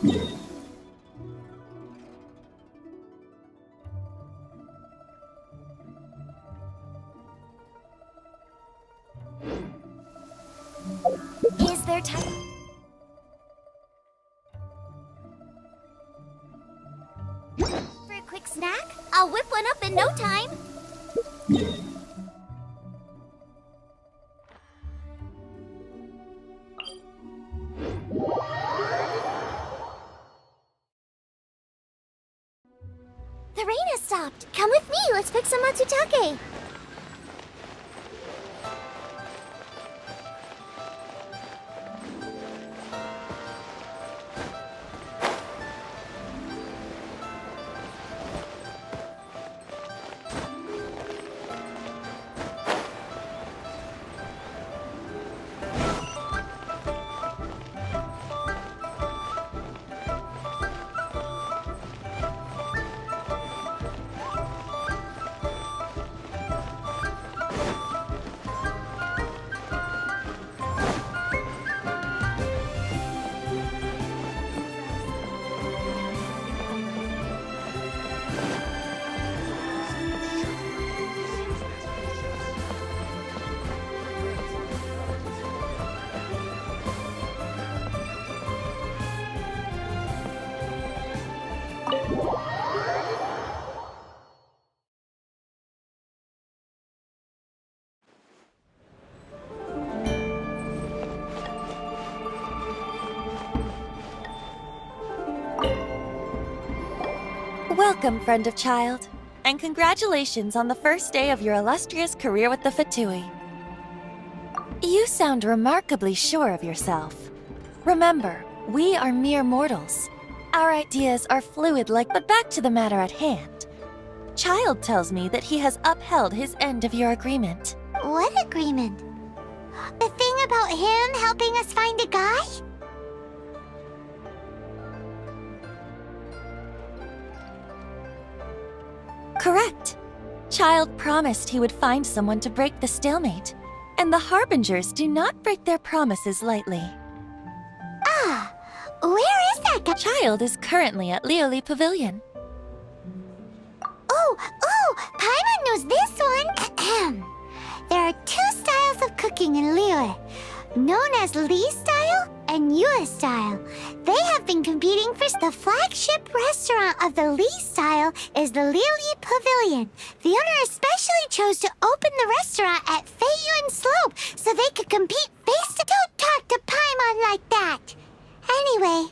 Is there time? For a quick snack? I'll whip one up in no time. The rain has stopped. Come with me. Let's pick some matsutake. Welcome, friend of child, and congratulations on the first day of your illustrious career with the Fatui. You sound remarkably sure of yourself. Remember, we are mere mortals. Our ideas are fluid but back to the matter at hand. Child tells me that he has upheld his end of your agreement. What agreement? The thing about him helping us find a guy? Correct. Child promised he would find someone to break the stalemate, and the Harbingers do not break their promises lightly. Ah, where is that guy? Child is currently at Lioli Pavilion. Oh, Paimon knows this one. There are two styles of cooking in Liyue, known as Li style and Yue style. They have been competing for the flagship restaurant of the Li style is the Lioli Pavilion. The owner especially chose to open the restaurant at Feiyuan Slope so they could compete face to. Don't talk to Paimon like that. Anyway.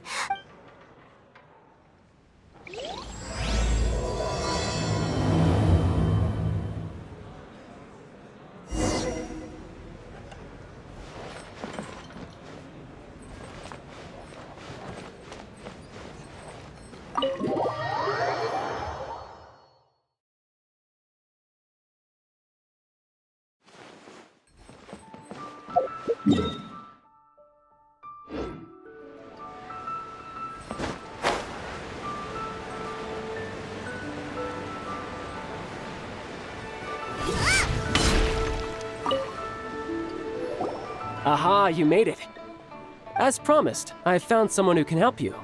Aha, you made it. As promised, I found someone who can help you.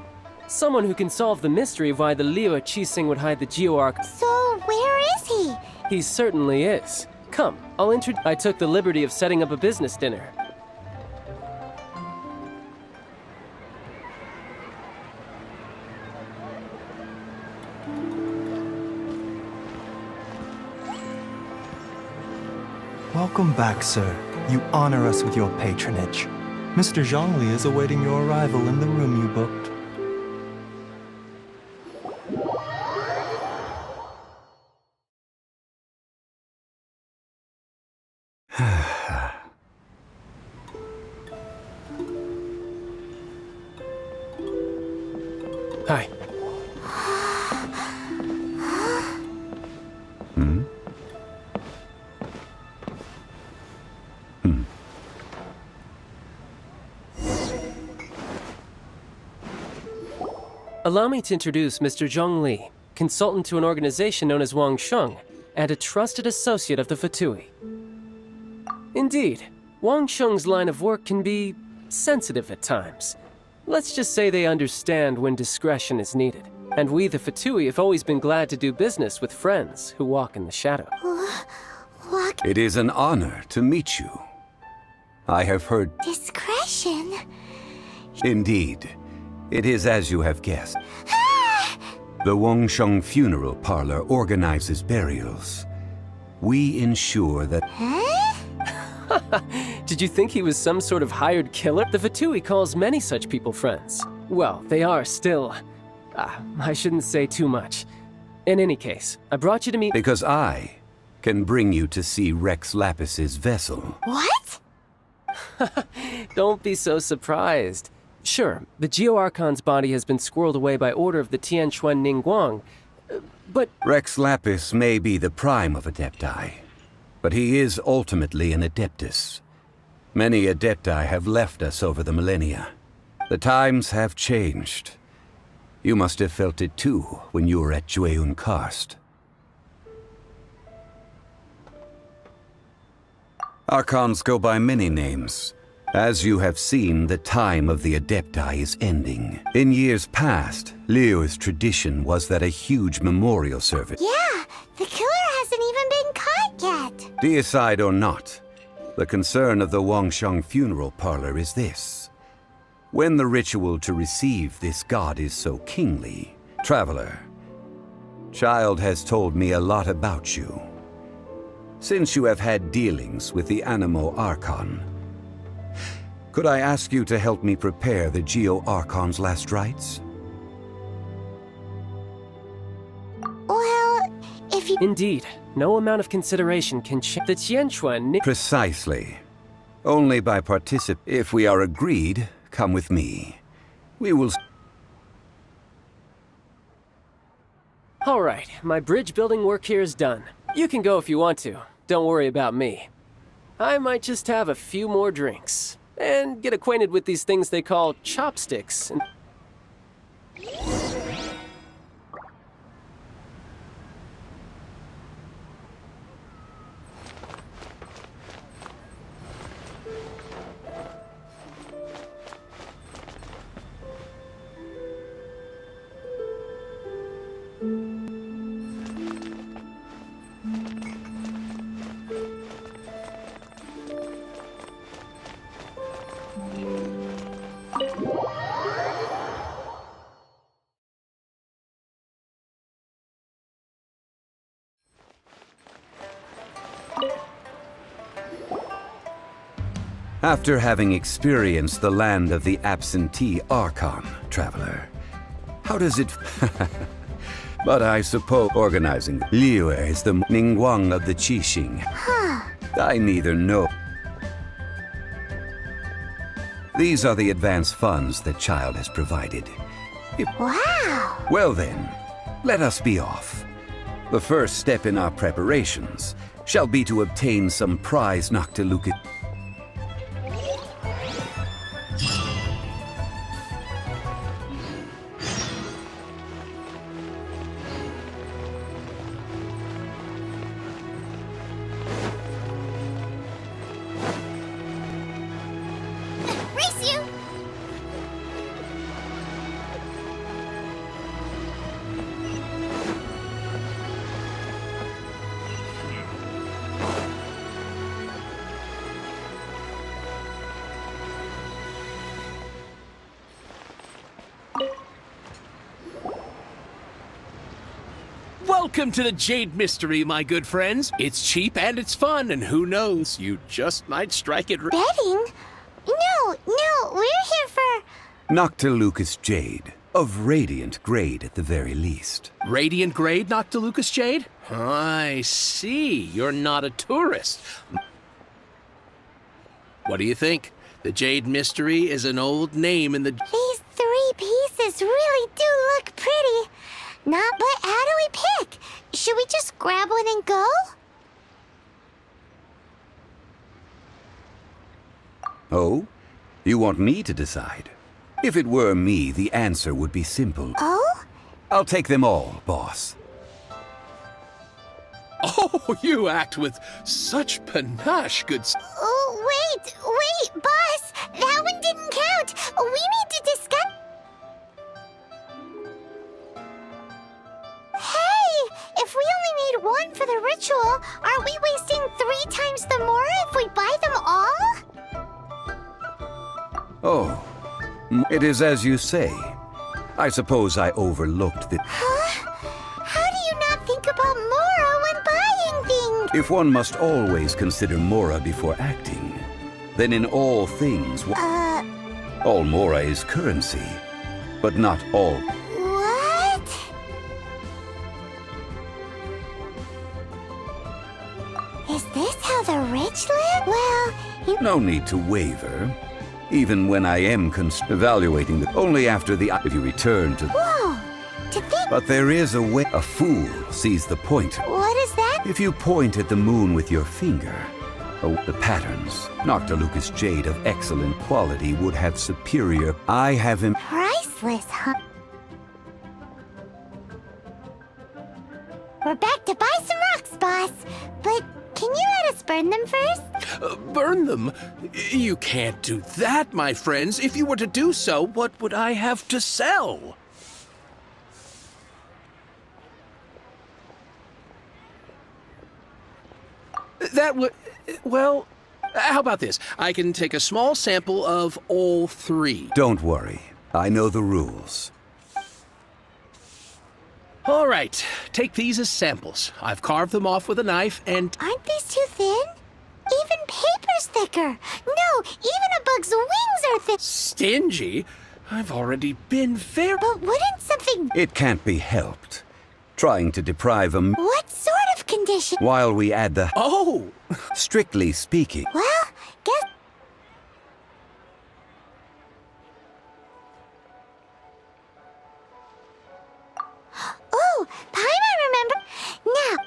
Someone who can solve the mystery of why the Liyue Qixing would hide the Geo-Arc. So, where is he? He certainly is. Come, I took the liberty of setting up a business dinner. Welcome back, sir. You honor us with your patronage. Mr. Zhongli is awaiting your arrival in the room you booked. Hi. Allow me to introduce Mr. Zhongli, consultant to an organization known as Wang Sheng, and a trusted associate of the Fatui. Indeed, Wang Sheng's line of work can be sensitive at times. Let's just say they understand when discretion is needed. And we, the Fatui, have always been glad to do business with friends who walk in the shadow. Walk It is an honor to meet you. I have heard... discretion. Indeed. It is as you have guessed. The Wangsheng Funeral Parlor organizes burials. We ensure that... Did you think he was some sort of hired killer? The Fatui calls many such people friends. Well, they are still... I shouldn't say too much. In any case, I brought you to meet... Because I can bring you to see Rex Lapis's vessel. What? Don't be so surprised. Sure, the Geo-Archon's body has been squirreled away by order of the Tianquan Ningguang, but... Rex Lapis may be the prime of Adepti, but he is ultimately an Adeptus. Many Adepti have left us over the millennia. The times have changed. You must have felt it too when you were at Jueyun Karst. Archons go by many names. As you have seen, the time of the Adepti is ending. In years past, Leo's tradition was that a huge memorial service... Yeah, the killer hasn't even been caught yet. Deicide or not, the concern of the Wangsheng Funeral Parlor is this. When the ritual to receive this god is so kingly, Traveler, Child has told me a lot about you. Since you have had dealings with the Animo Archon, could I ask you to help me prepare the Geo-Archon's last rites? Well, if you... Indeed, no amount of consideration can change the Tianquan... Precisely. Only by If we are agreed, come with me. We will... All right, my bridge building work here is done. You can go if you want to. Don't worry about me. I might just have a few more drinks and get acquainted with these things they call chopsticks. After having experienced the land of the absentee Archon, Traveler, how does it... But I suppose organizing Liu is the Ningguang of the Qixing. I neither know... These are the advance funds that Child has provided. Wow! Well then, let us be off. The first step in our preparations shall be to obtain some prize Noctiluca... Race you! Welcome to the Jade Mystery, my good friends. It's cheap and it's fun, and who knows, you just might strike it... Betting? No, we're here for... Noctilucus Jade, of radiant grade at the very least. Radiant grade, Noctilucus Jade? I see, you're not a tourist. What do you think? The Jade Mystery is an old name in the... These 3 pieces really do look pretty. But how do we pick? Should we just grab one and go? Oh? You want me to decide? If it were me, the answer would be simple. Oh? I'll take them all, boss. Oh, you act with such panache, good... Oh, wait, boss! That one didn't count! We need to discuss need one for the ritual, aren't we wasting 3 times the mora if we buy them all? Oh, it is as you say. I suppose I overlooked the... Huh? How do you not think about mora when buying things? If one must always consider mora before acting, then in all things... All mora is currency, but not all... What? Is this how the rich live? Well, you... No need to waver. Even when I am evaluating the... Only after the... If you return to... Whoa! To think... But there is a way... A fool sees the pointer. What is that? If you point at the moon with your finger... Oh, the patterns. Dr. Lucas Jade of excellent quality would have superior... I have him... Priceless, huh? We're back to buy some rocks, boss. But can you let us burn them first? Burn them? You can't do that, my friends. If you were to do so, what would I have to sell? That would... Well, how about this? I can take a small sample of all 3. Don't worry. I know the rules. All right, take these as samples. I've carved them off with a knife and... Aren't these too thin? Even paper's thicker. No, even a bug's wings are thin. Stingy? I've already been very... But wouldn't something... It can't be helped. Trying to deprive a... What sort of condition? While we add the... Oh! Strictly speaking... Well, guess... Oh, Paimon, remember? Now...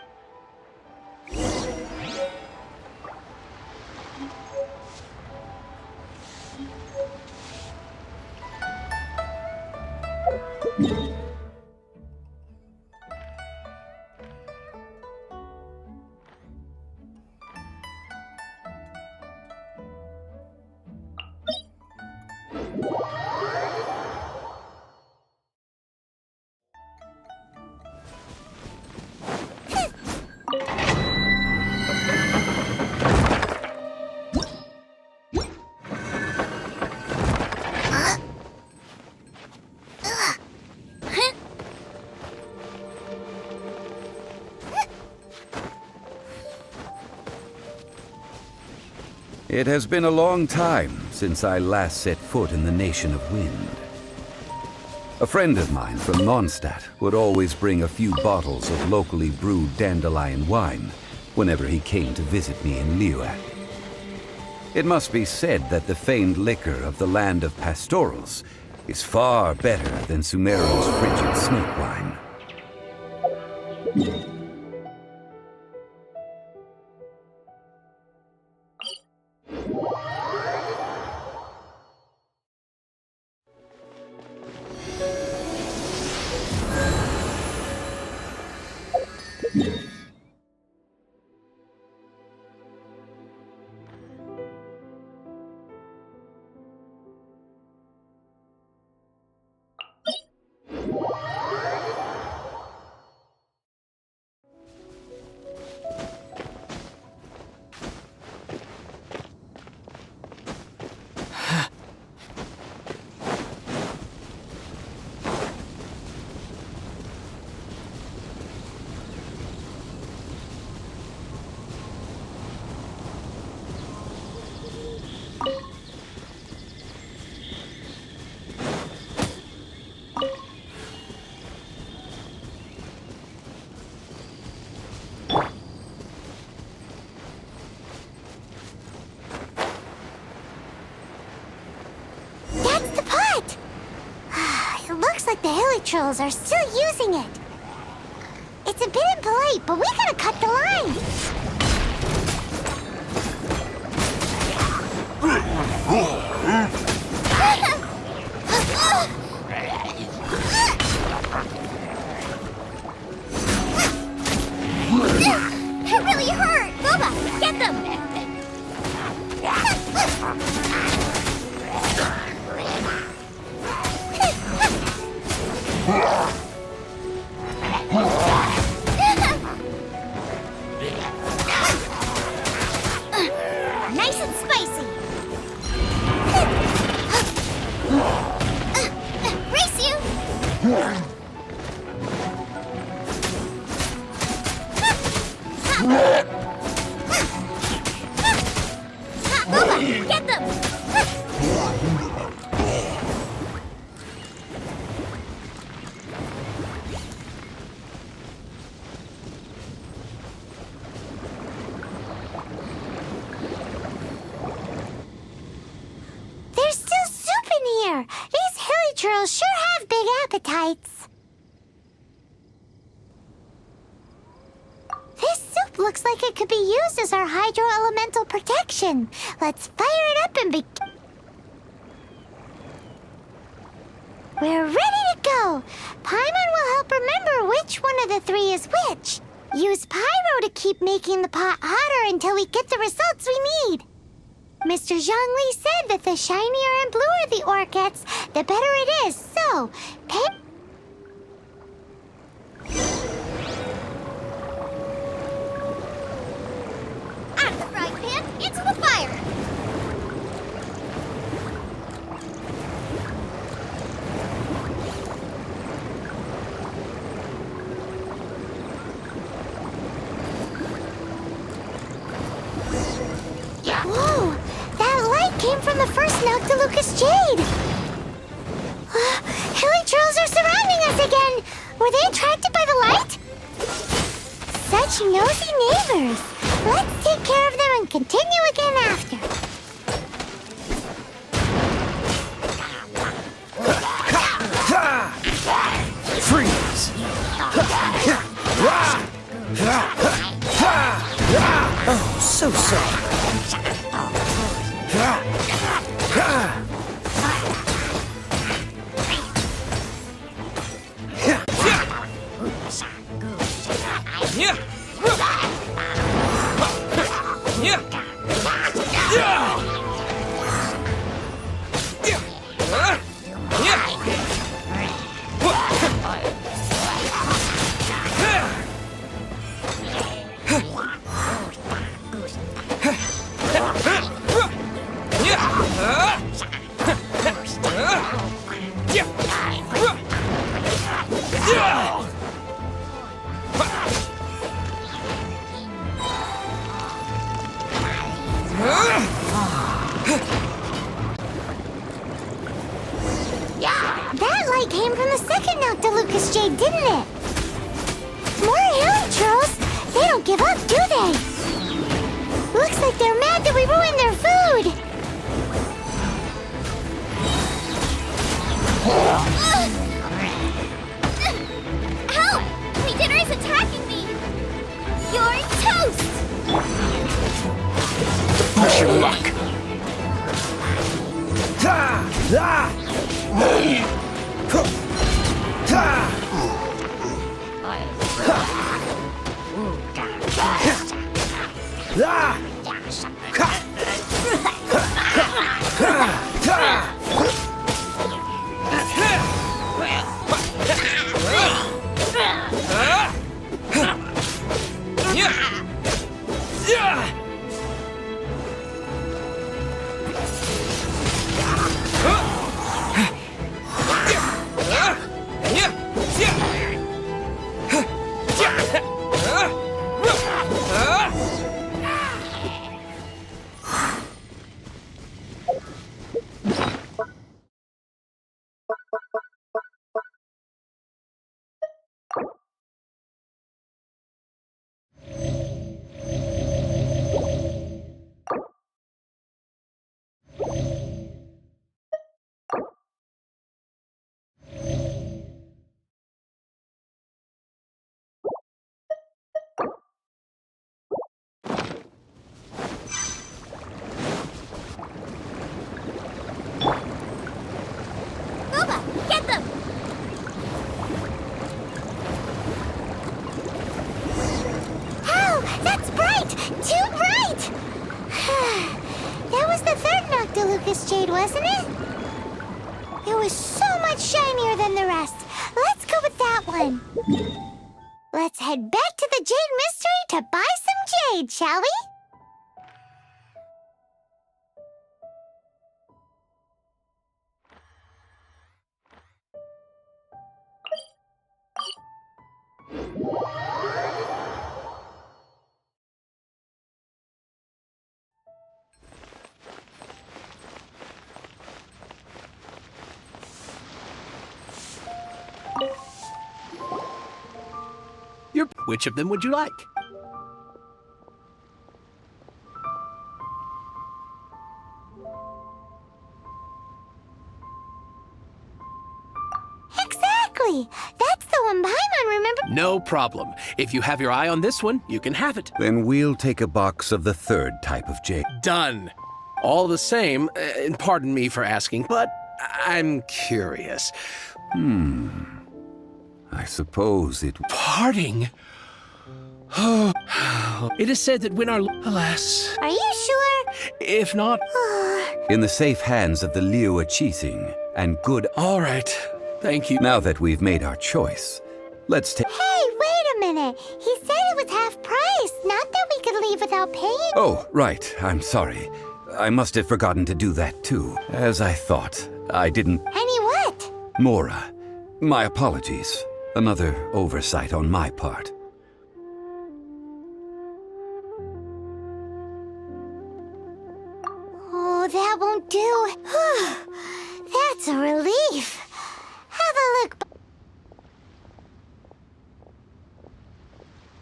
It has been a long time since I last set foot in the Nation of Wind. A friend of mine from Mondstadt would always bring a few bottles of locally brewed dandelion wine whenever he came to visit me in Liyue. It must be said that the famed liquor of the land of pastorals is far better than Sumeru's frigid snake wine. Like the hilly trolls are still using it. It's a bit impolite, but we gotta cut the line. It really hurt. Boba, get them. Get them! There's still soup in here! These hilly churls sure have big appetites! This soup looks like it could be used as our hydro-elemental protection. Let's fire it up and begin. We're ready to go! Paimon will help remember which one of the three is which. Use Pyro to keep making the pot hotter until we get the results we need. Mr. Zhongli said that the shinier and bluer the ore gets, the better it is, so pay... Out of the frying pan, into the fire! Whoa! That light came from the first Noctilucous Jade! Hilly trolls are surrounding us again! Were they attracted by the light? Such nosy neighbors! Let's take care of them and continue again after. Freeze! Oh, so sorry. That light came from the second Noctilucous Jade, didn't it? More hilly trolls! They don't give up, do they? Looks like they're mad that we ruined their food! Help! My dinner is attacking me! You're toast! Push your luck. Get them! Oh, that's bright! Too bright! That was the third Noctilucous Jade, wasn't it? It was so much shinier than the rest. Let's go with that one. Let's head back to the Jade Mystery to buy some jade, shall we? Which of them would you like? Exactly! That's the one Paimon, remember? No problem. If you have your eye on this one, you can have it. Then we'll take a box of the third type of jade. Done. All the same, and pardon me for asking, but I'm curious. I suppose it... Parting? It is said that when our... Alas. Are you sure? If not... In the safe hands of the Liu Qixing and good... All right. Thank you. Now that we've made our choice, let's take... Hey, wait a minute. He said it was half price, not that we could leave without paying. Oh, right. I'm sorry. I must have forgotten to do that too. As I thought, I didn't... Any what? Mora, my apologies. Another oversight on my part. Oh, that won't do. That's a relief. Have a look.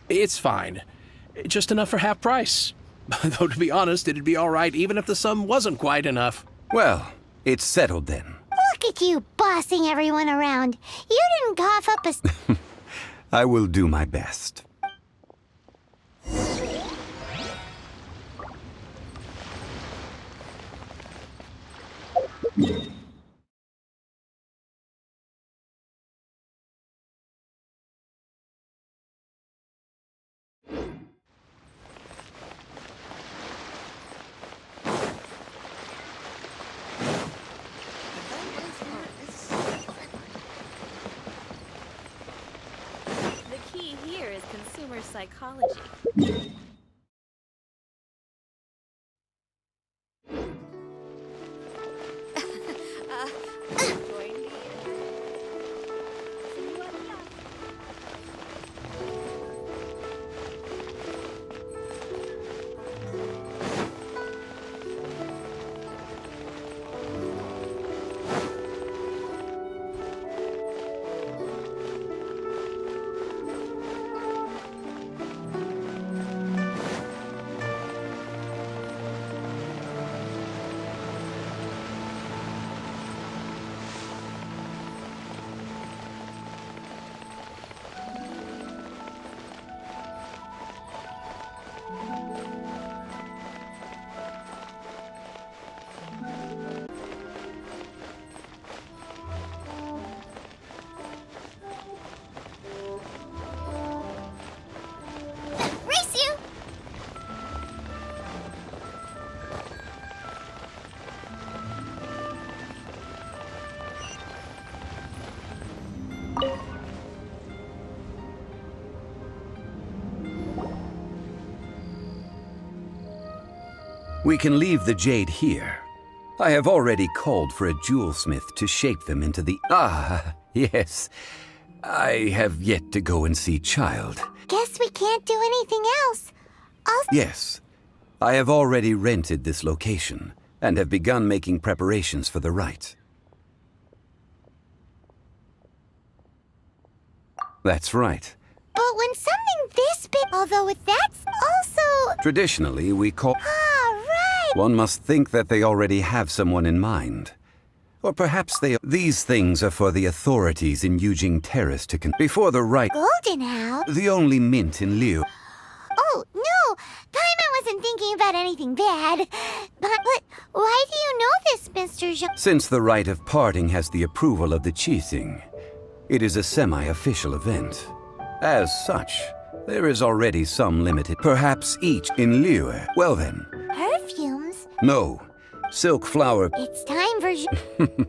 It's fine. Just enough for half price. Though, to be honest, it'd be all right even if the sum wasn't quite enough. Well, it's settled then. Look at you bossing everyone around. You didn't cough up a... I will do my best. The key here is consumer psychology. Join me. Race you! We can leave the jade here. I have already called for a jewelsmith to shape them into the... Ah, yes. I have yet to go and see Child. Guess we can't do anything else. Also, Yes, I have already rented this location and have begun making preparations for the rite. That's right. but when something this big... Although with that's also... Traditionally, we call... Ah, right! One must think that they already have someone in mind. Or perhaps they... These things are for the authorities in Yujing Terrace to before the rite... Golden House? The only mint in Liu. Oh, no! Paimon wasn't thinking about anything bad. But why do you know this, Mr. Jean? Since the rite of parting has the approval of the Qixing, it is a semi-official event. As such, there is already some limited... Perhaps each in Liu. Well then, Perfumes? no. Silk flower... It's time for...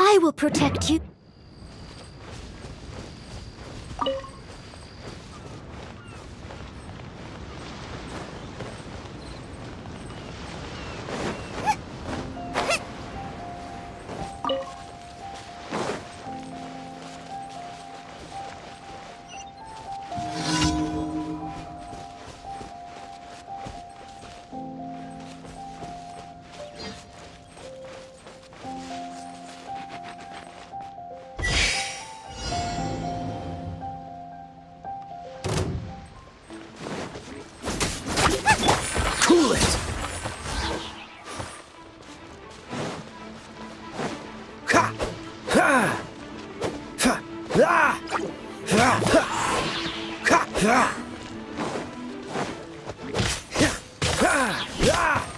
I will protect you. Cool it! Ha! Ha! Ha! Ah! Ha! Ha! Ha! Ha! Ha! Ah!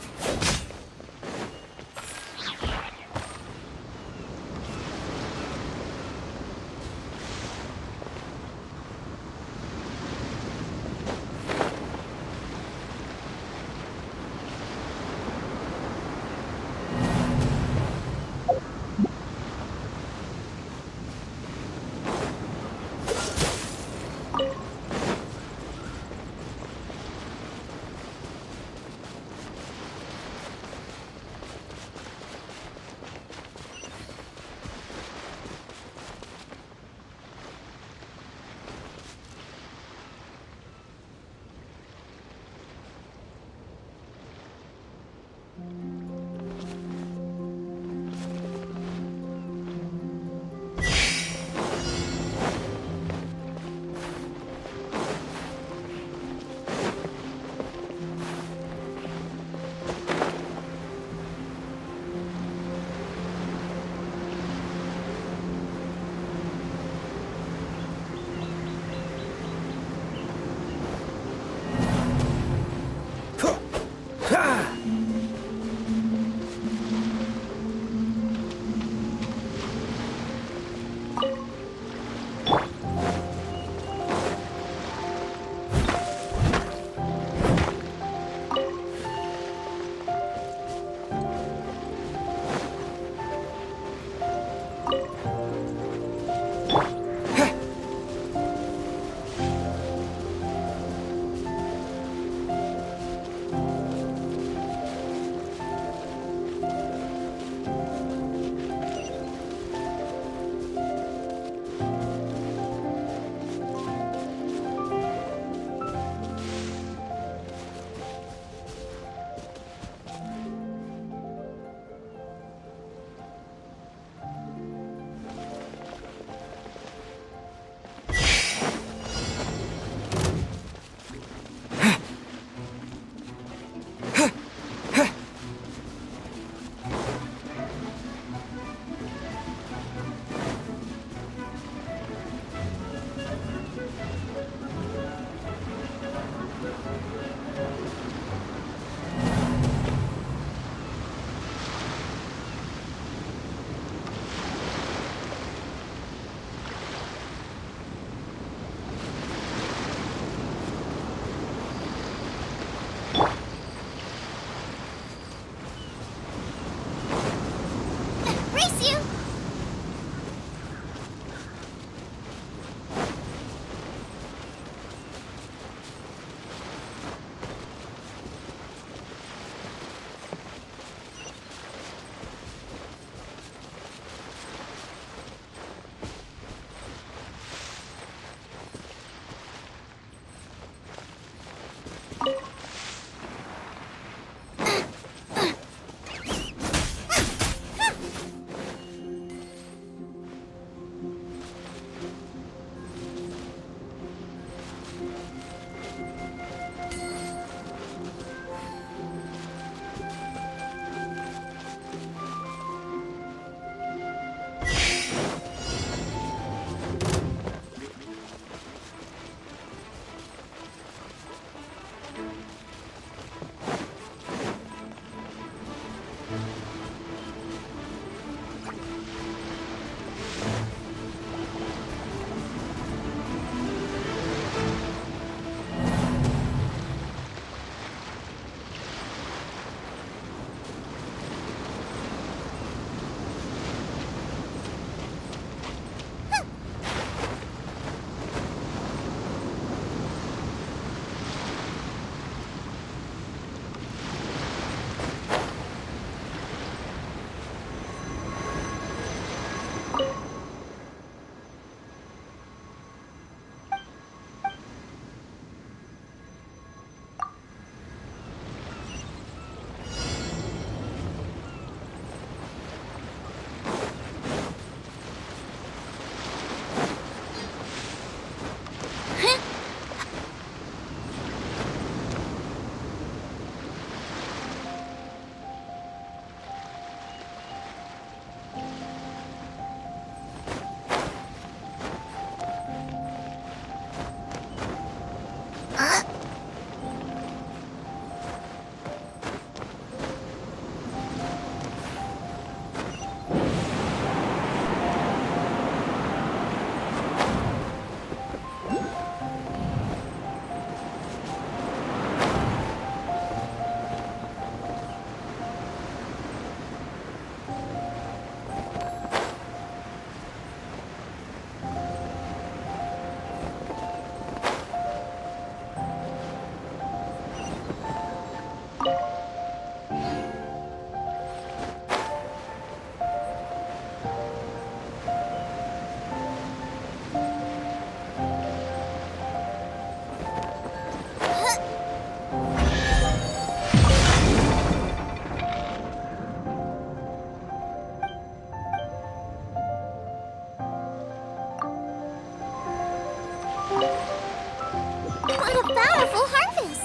a bountiful harvest.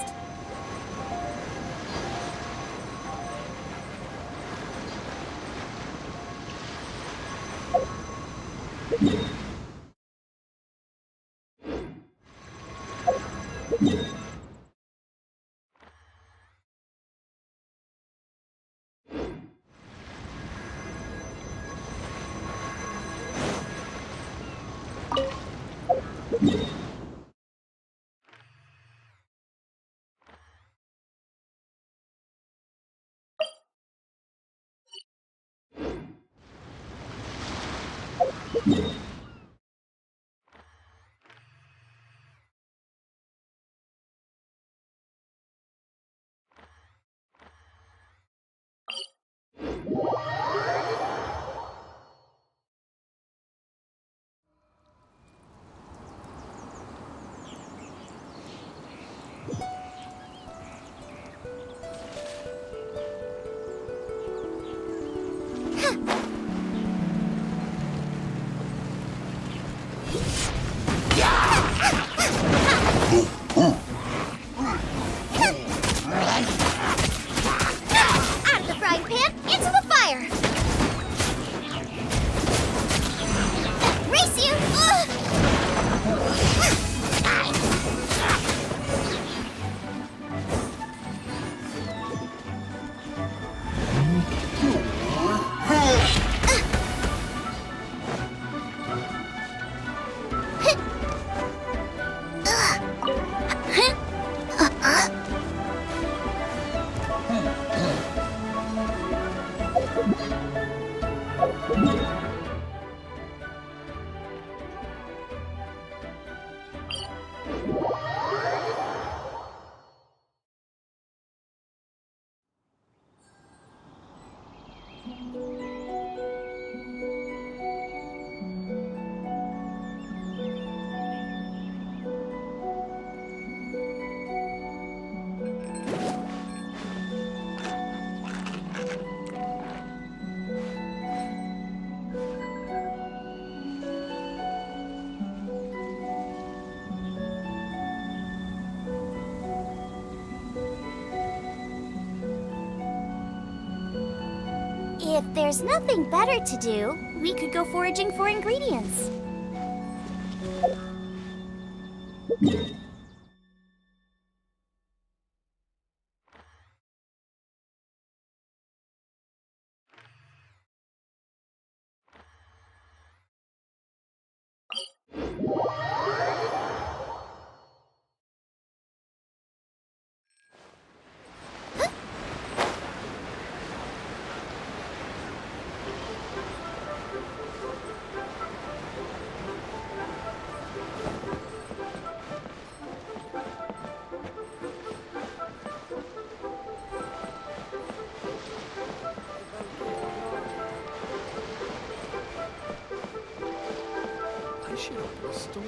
Out of the frying pan, into the fire! Race you! If there's nothing better to do, we could go foraging for ingredients. I should open a store.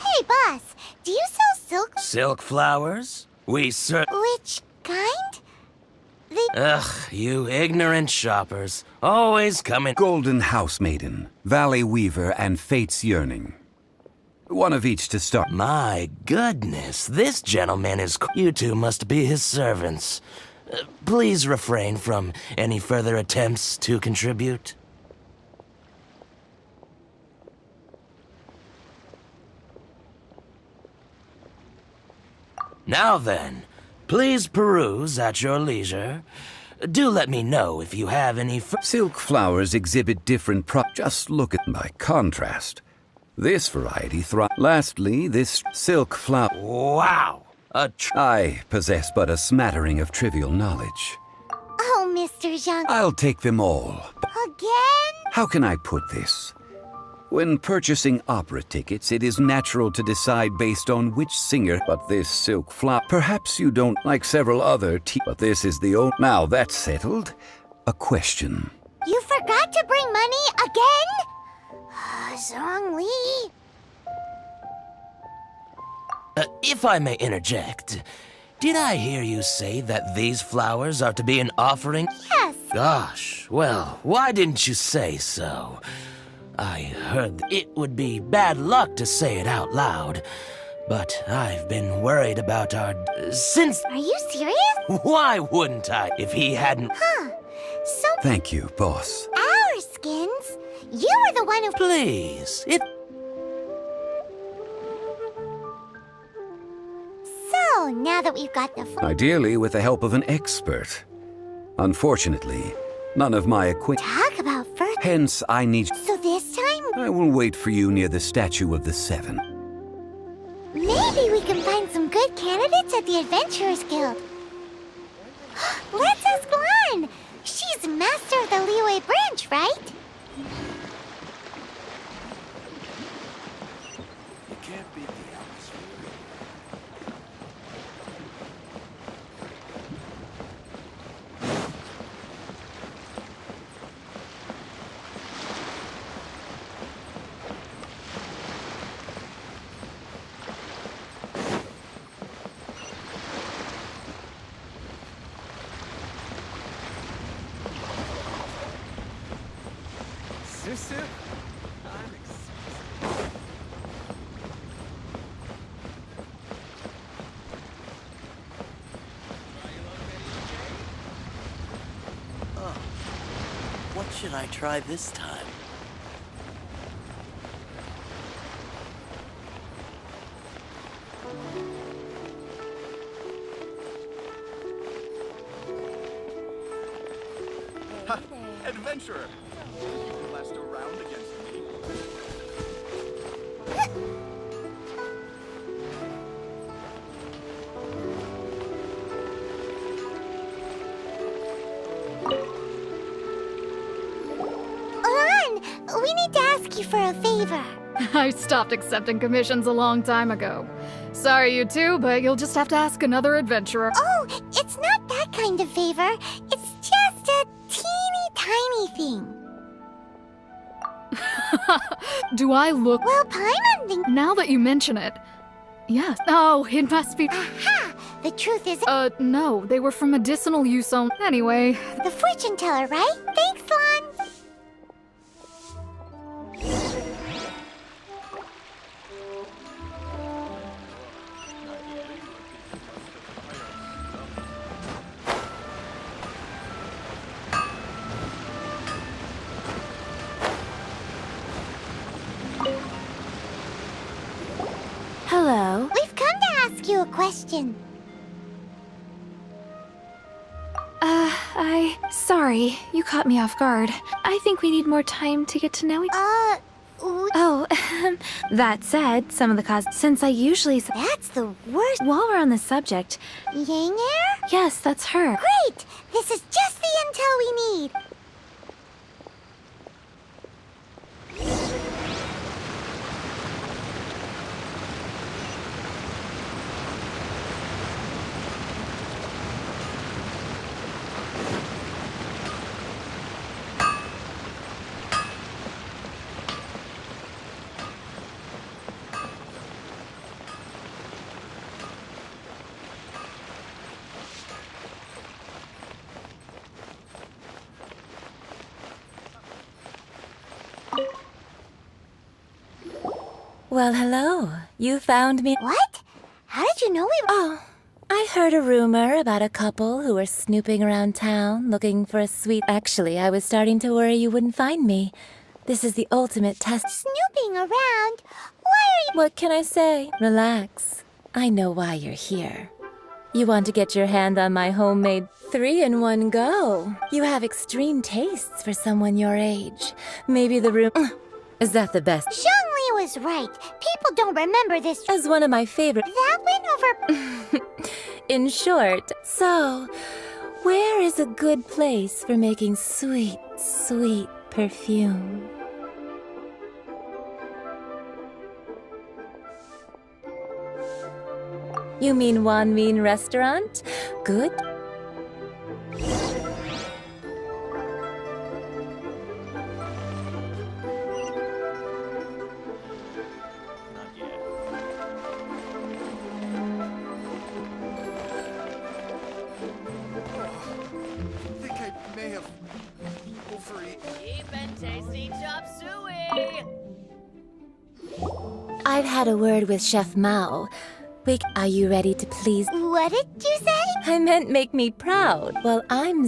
Hey, boss, do you sell silk? Silk flowers? We Which kind? Ugh, you ignorant shoppers. Always coming. Golden House Maiden, Valley Weaver, and Fate's Yearning. One of each to start. My goodness, this gentleman is. You two must be his servants. Please refrain from any further attempts to contribute. Now then, please peruse at your leisure. Do let me know if you have any Silk flowers exhibit different just look at by contrast. This variety Lastly, this silk flower. Wow! I possess but a smattering of trivial knowledge. Oh, Mr. Zhang. I'll take them all. Again? How can I put this? When purchasing opera tickets, it is natural to decide based on which singer. But this silk flower, perhaps you don't like several other but this is the only. Now that's settled. A question. You forgot to bring money again? Zhongli. If I may interject, did I hear you say that these flowers are to be an offering? Yes. Gosh, well, why didn't you say so? I heard it would be bad luck to say it out loud, but I've been worried about our... since... Are you serious? Why wouldn't I, if he hadn't... So, Thank you, boss. our skins? You were the one who... Please, So, now that we've got the... Ideally with the help of an expert. Unfortunately, none of my equipment. Talk about first... Hence, I need... So this time, I will wait for you near the Statue of the Seven. maybe we can find some good candidates at the Adventurers Guild. Let's ask Lan. She's master of the Liyue branch, right? What should I try this time? Adventurer! You last around against me. Lan, we need to ask you for a favor. I stopped accepting commissions a long time ago. Sorry, you two, but you'll just have to ask another adventurer. Oh, it's not that kind of favor. It's just a teeny tiny thing. Do I look... Well, Paimon thinks... Now that you mention it... Yes. Oh, it must be... Aha! The truth is... No. They were for medicinal use only. Anyway... The fortune teller, right? Thanks, Lan. Hello. We've come to ask you a question. Sorry, you caught me off guard. I think we need more time to get to know each other. Oh, that said, some of the since I usually... That's the worst. While we're on the subject... Yang Air? Yes, that's her. Great! This is just the intel we need. Well, hello. You found me. What? How did you know we... Oh, I heard a rumor about a couple who were snooping around town looking for a sweet. Actually, I was starting to worry you wouldn't find me. This is the ultimate test. Snooping around? Why are you... What can I say? Relax. I know why you're here. You want to get your hand on my homemade 3-in-1 go. You have extreme tastes for someone your age. Maybe the room... Is that the best? Zhongli was right. People don't remember this... As one of my favorite... That went over... In short, so... Where is a good place for making sweet, sweet perfume? You mean m1-GENSHIN restaurant? Good. I think I may have overeaten. Cheap and tasty chop suey! I've had a word with Chef Mao. Are you ready to please? What did you say? I meant make me proud. Well, I'm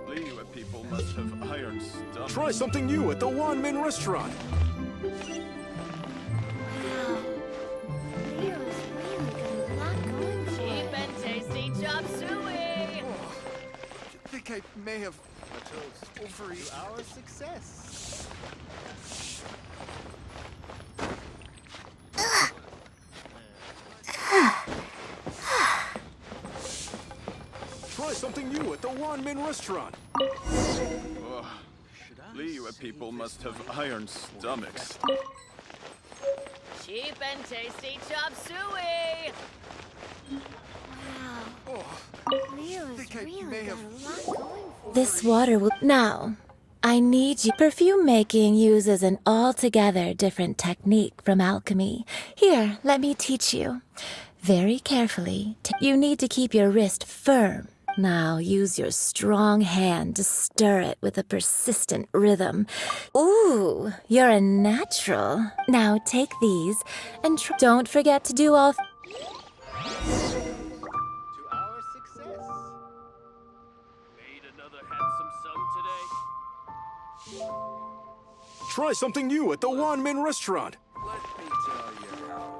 Liyue people must have iron stomachs. Try something new at the m1-GENSHIN restaurant. Cheap and tasty chop suey! I think I may have overeaten. Our success. Try something new at the m1-GENSHIN restaurant. Liyue people must have iron stomachs. Cheap and tasty chop suey! This water will... Now, I need you. Perfume making uses an altogether different technique from alchemy. Here, let me teach you. Very carefully. You need to keep your wrist firm. Now, use your strong hand to stir it with a persistent rhythm. Ooh, you're a natural. Now, take these and don't forget to do all... To our success. Made another handsome sum today. Try something new at the m1-GENSHIN restaurant. Let me tell you how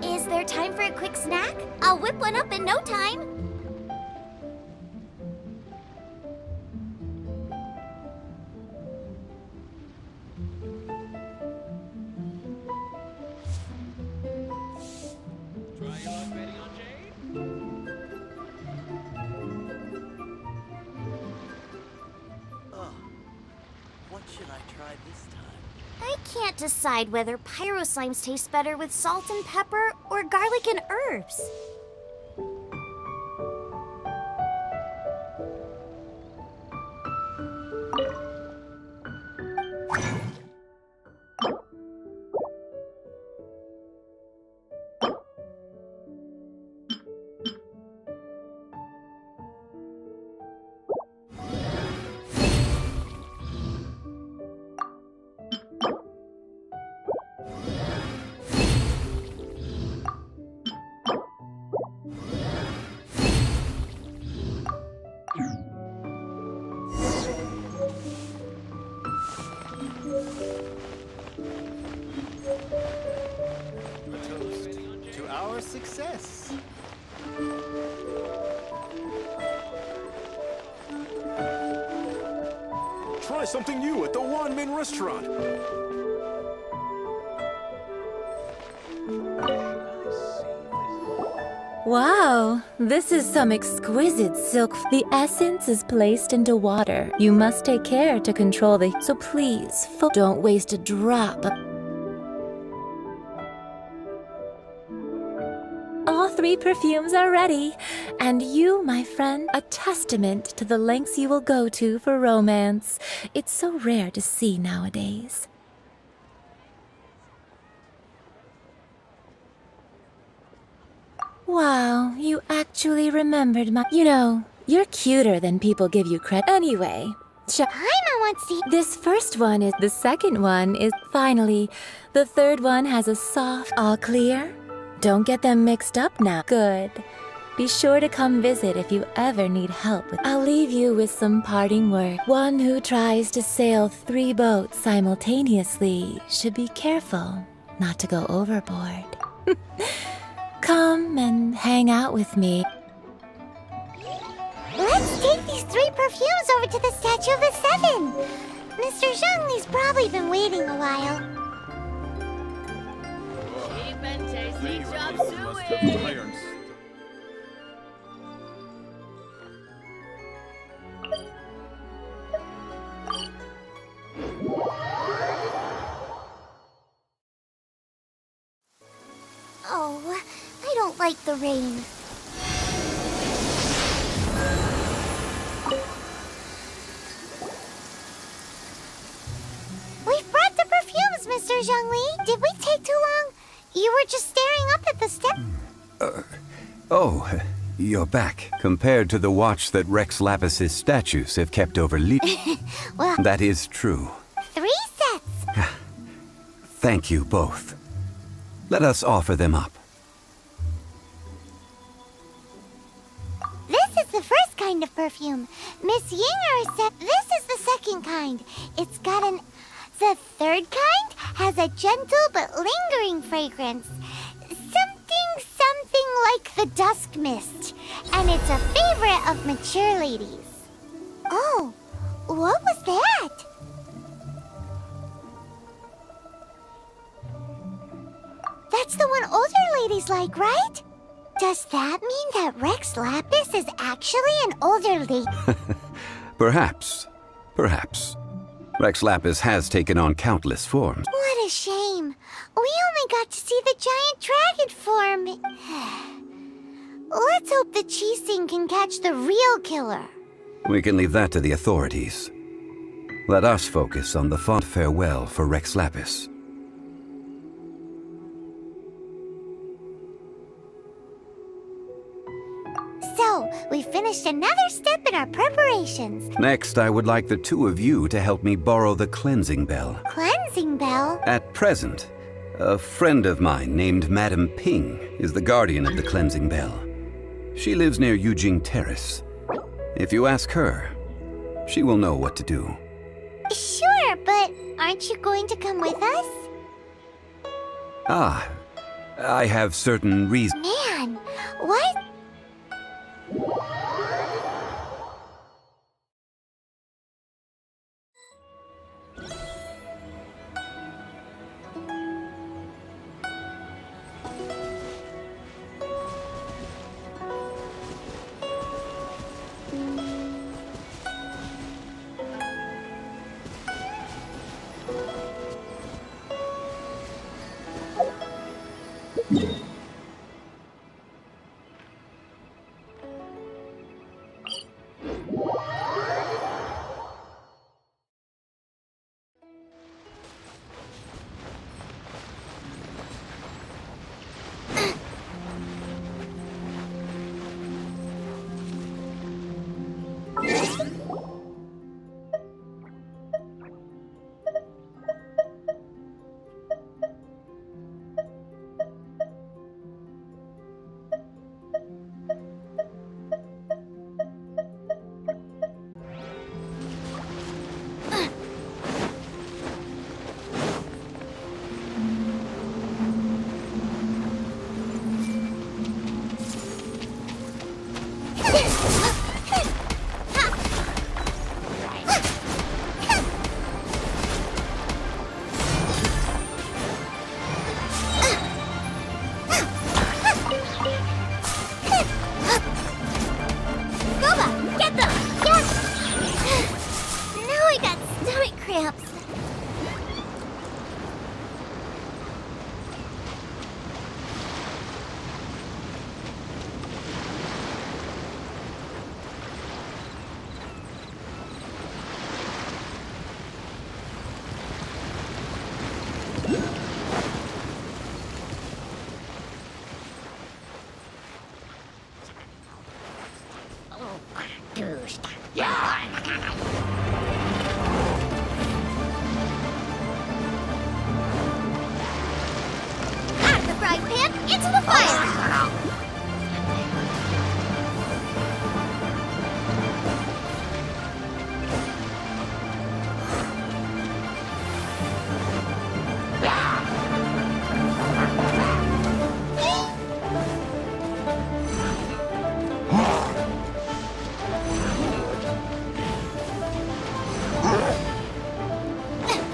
Is there time for a quick snack? I'll whip one up in no time. Oh, what should I try this time? I can't decide whether pyro slimes taste better with salt and pepper or garlic and herbs. A toast to our success. Try something new at the Wanmin restaurant. Wow, this is some exquisite silk. The essence is placed into water. You must take care to control so please, don't waste a drop. All 3 perfumes are ready, and you, my friend, a testament to the lengths you will go to for romance. It's so rare to see nowadays. Wow, you actually remembered my... You know, you're cuter than people give you credit. Anyway, Paimon wants to... this first one is... The second one is... Finally, the third one has a soft... All clear? Don't get them mixed up now. Good. Be sure to come visit if you ever need help with... I'll leave you with some parting words. One who tries to sail 3 boats simultaneously should be careful not to go overboard. Come and hang out with me. Let's take these 3 perfumes over to the Statue of the Seven. Mr. Zhongli's probably been waiting a while. Cheap and tasty chop Must have irons. Oh, I don't like the rain. We've brought the perfumes, Mr. Zhongli. Did we take too long? You were just staring up at the step. Oh, you're back. Compared to the watch that Rex Lapis's statues have kept over Well, That is true. 3 sets. Thank you both. Let us offer them up. This is the first kind of perfume. Miss Yinger said this is the second kind. It's got an... The third kind has a gentle but lingering fragrance. Something like the dusk mist. And it's a favorite of mature ladies. Oh, what was that? That's the one older ladies like, right? Does that mean that Rex Lapis is actually an older lady? Perhaps. Perhaps. Rex Lapis has taken on countless forms. What a shame. We only got to see the giant dragon form. Let's hope the Chi-Sing can catch the real killer. We can leave that to the authorities. Let us focus on the fond farewell for Rex Lapis. So, we finished another step in our preparations. Next, I would like the 2 of you to help me borrow the cleansing bell. Cleansing bell? At present, a friend of mine named Madame Ping is the guardian of the cleansing bell. She lives near Yujing Terrace. If you ask her, she will know what to do. Sure, but aren't you going to come with us? Ah, I have certain reasons. Man, what? the fire!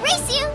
Race you!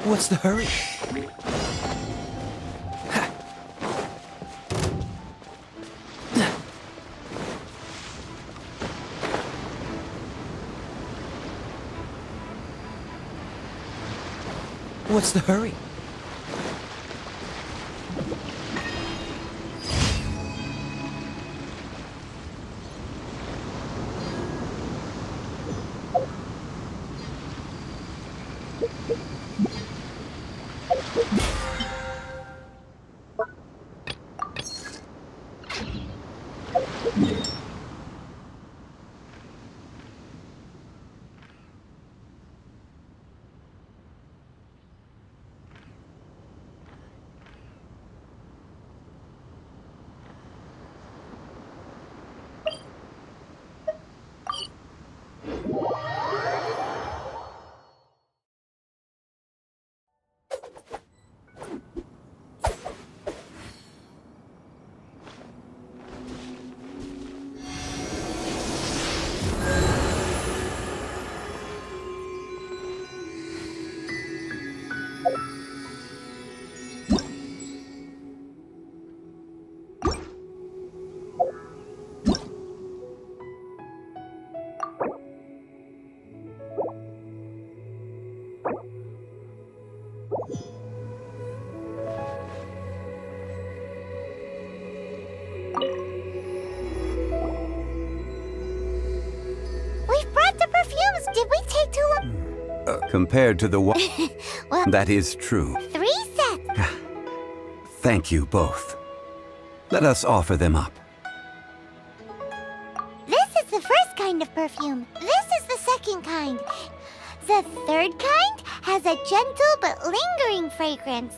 What's the hurry? What's the hurry? We've brought the perfumes. Did we take too long? Compared to the one... Well, That is true. 3 sets. Thank you both. Let us offer them up. This is the first kind of perfume. This is the second kind. The third kind has a gentle but lingering fragrance.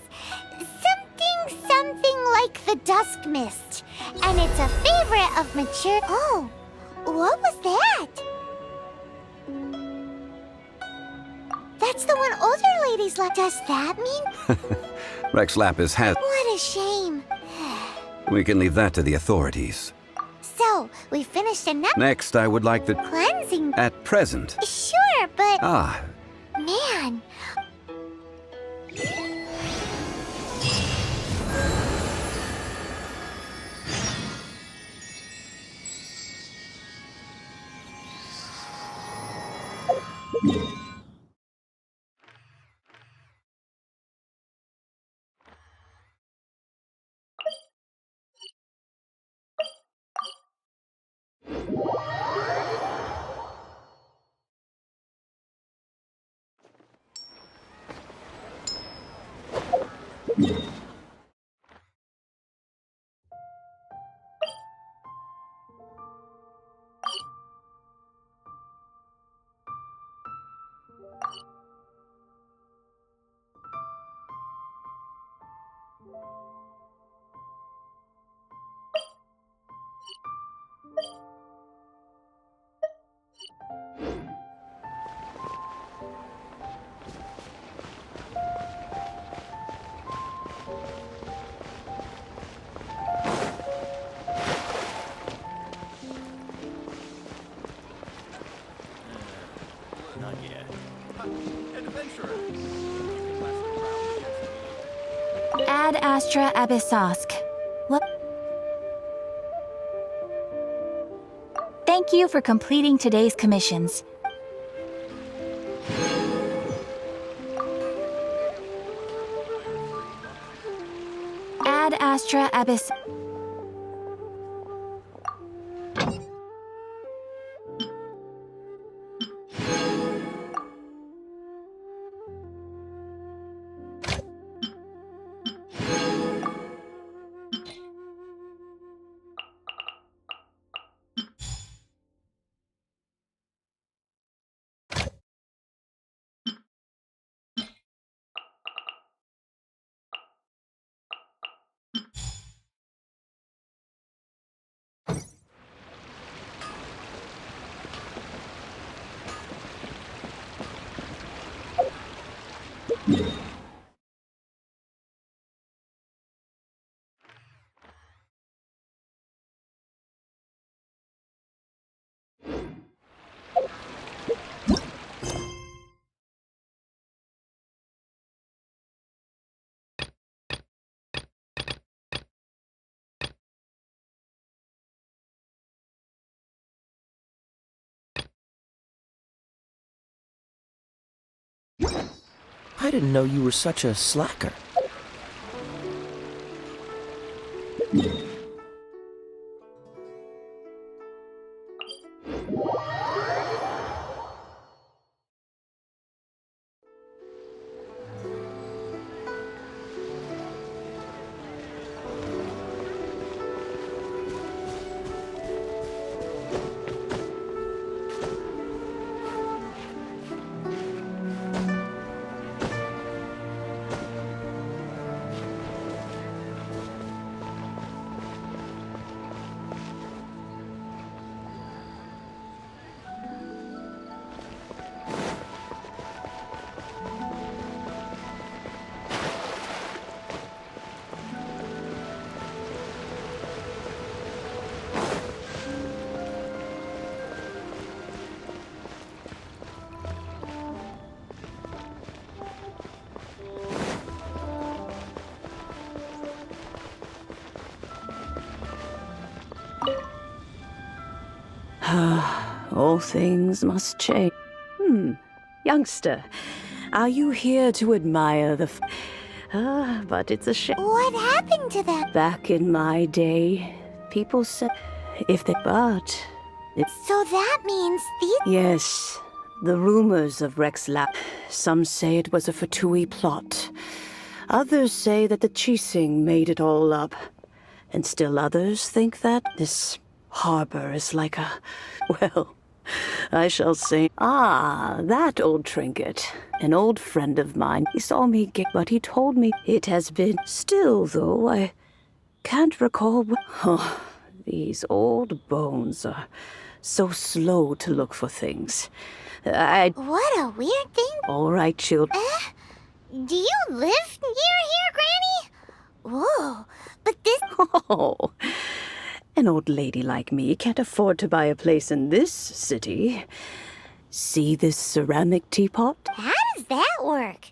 Something like the dusk mist. And it's a favorite of mature... Oh, what was that? That's the one older ladies left. Does that mean? Rex Lapis has... What a shame. We can leave that to the authorities. So, we finished enough Next, I would like the... cleansing. At present. Sure, but... Ah, Man. Not yet. Adventurer. Ad Astra Abyssosk. What? Thank you for completing today's commissions. Ad Astra Abyss. I didn't know you were such a slacker. All things must change. Youngster, are you here to admire the but it's a shame. What happened to them? Back in my day, people said if they but So that means these... yes, the rumors of Rex Lab. Some say it was a Fatui plot. Others say that the Chising made it all up. And still others think that this harbor is like a... well, I shall say... Ah, that old trinket. An old friend of mine. He saw me get... but he told me it has been... Still, though, I can't recall... Oh, these old bones are so slow to look for things. What a weird thing. All right, children. Do you live near here, Granny? Whoa, but this... Oh, an old lady like me can't afford to buy a place in this city. See this ceramic teapot? How does that work?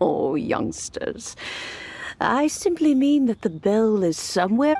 Oh, youngsters. I simply mean that the bell is somewhere...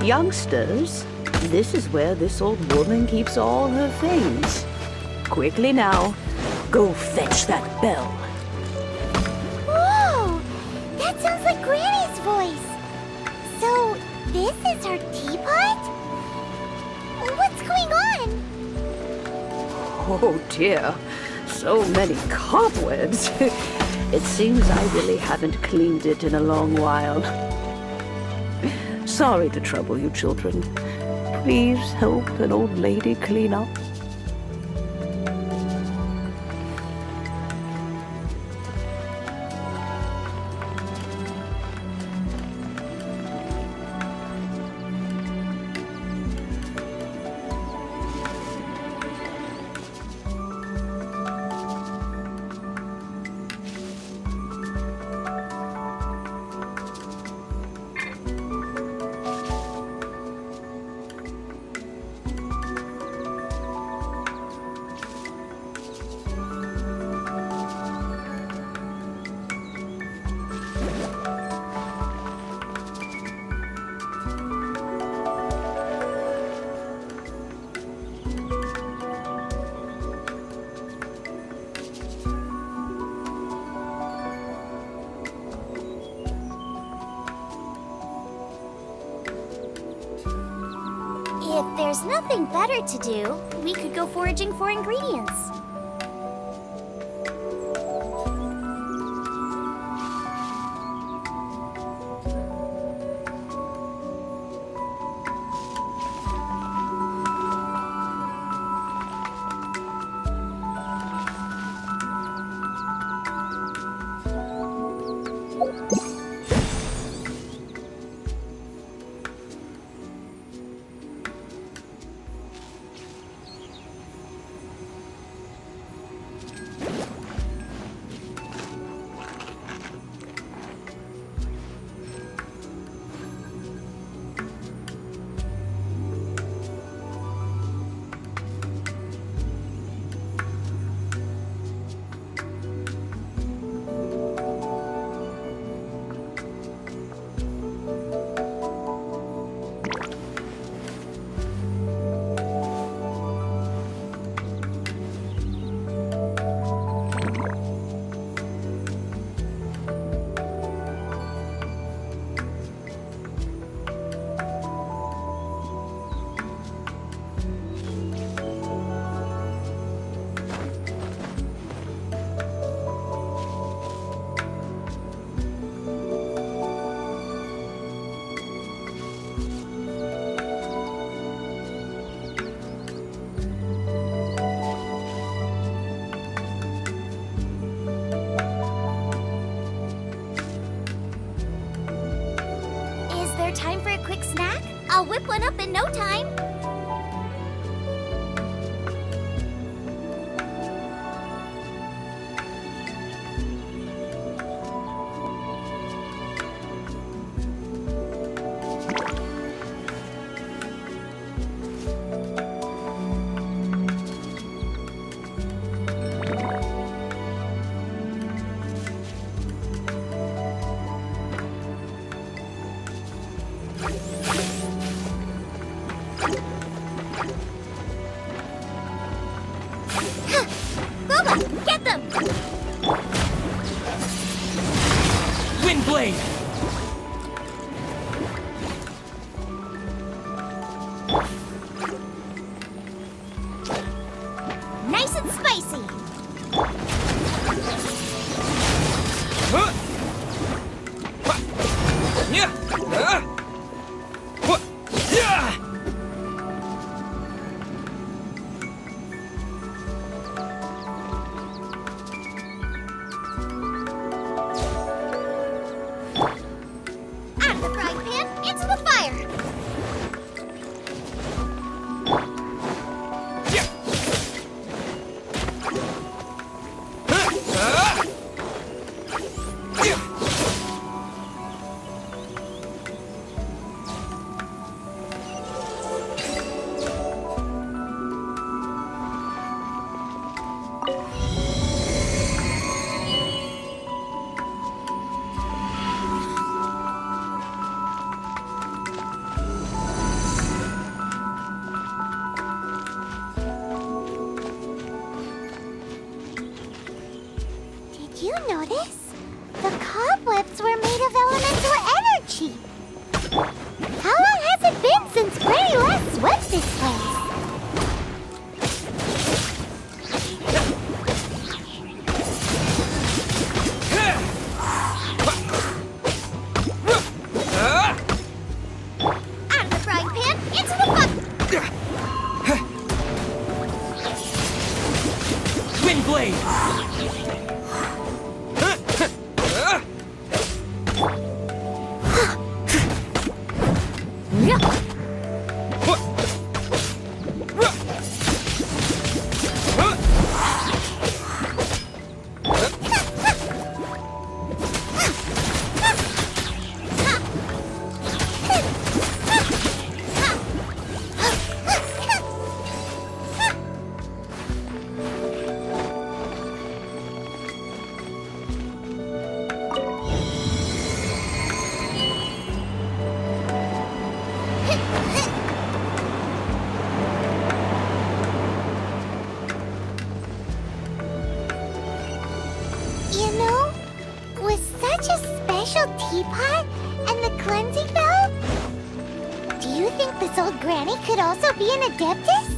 Youngsters, this is where this old woman keeps all her things. Quickly now, go fetch that bell. Whoa! That sounds like Granny's voice. So, this is her teapot? What's going on? Oh dear, so many cobwebs. It seems I really haven't cleaned it in a long while. Sorry to trouble you, children. Please help an old lady clean up. If there's nothing better to do, we could go foraging for ingredients. Time for a quick snack? I'll whip one up in no time. Get them! Windblade! Nice and spicy! Did you notice? The cobwebs were made of elemental energy. How long has it been since Granny last swept this place? Out of the frying pan, into the pot! Windblade! You know, with such a special teapot and the cleansing bell, do you think This old granny could also be an adeptus?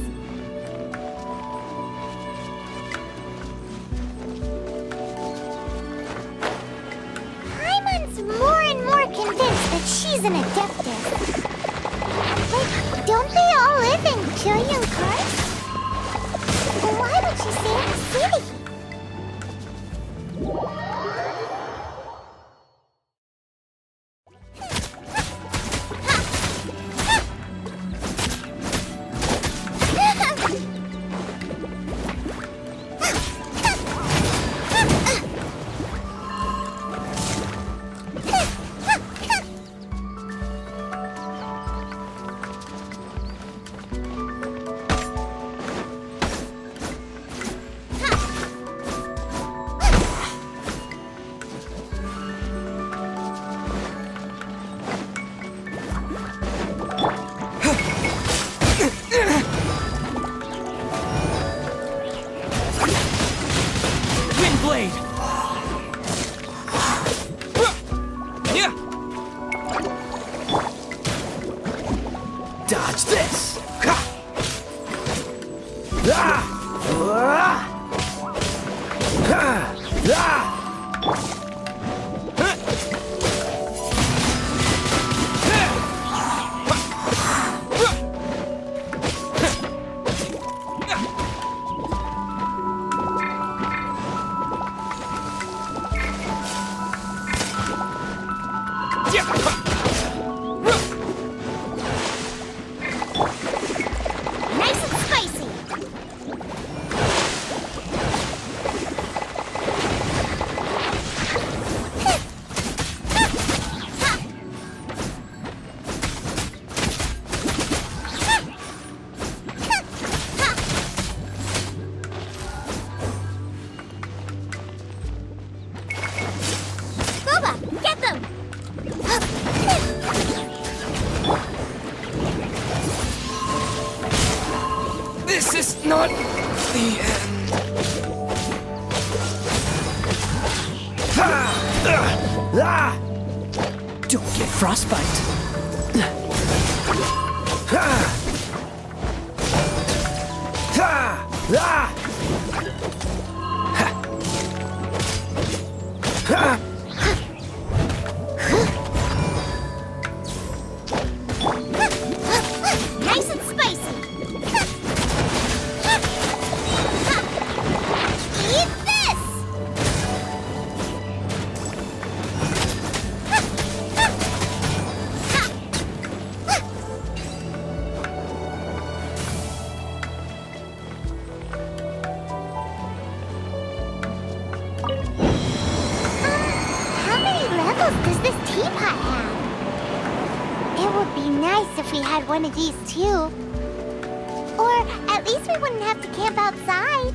Paimon's more and more convinced that she's an adeptus. But don't they all live in Julian Karst? Why would she stay in the city? Dodge this! Nice and spicy. Boba, get them! This is not the end. Don't get frostbite. Nice and spicy. Eat this! How many levels does this teapot have? It would be nice if we had one of these too. Or at least we wouldn't have to camp outside.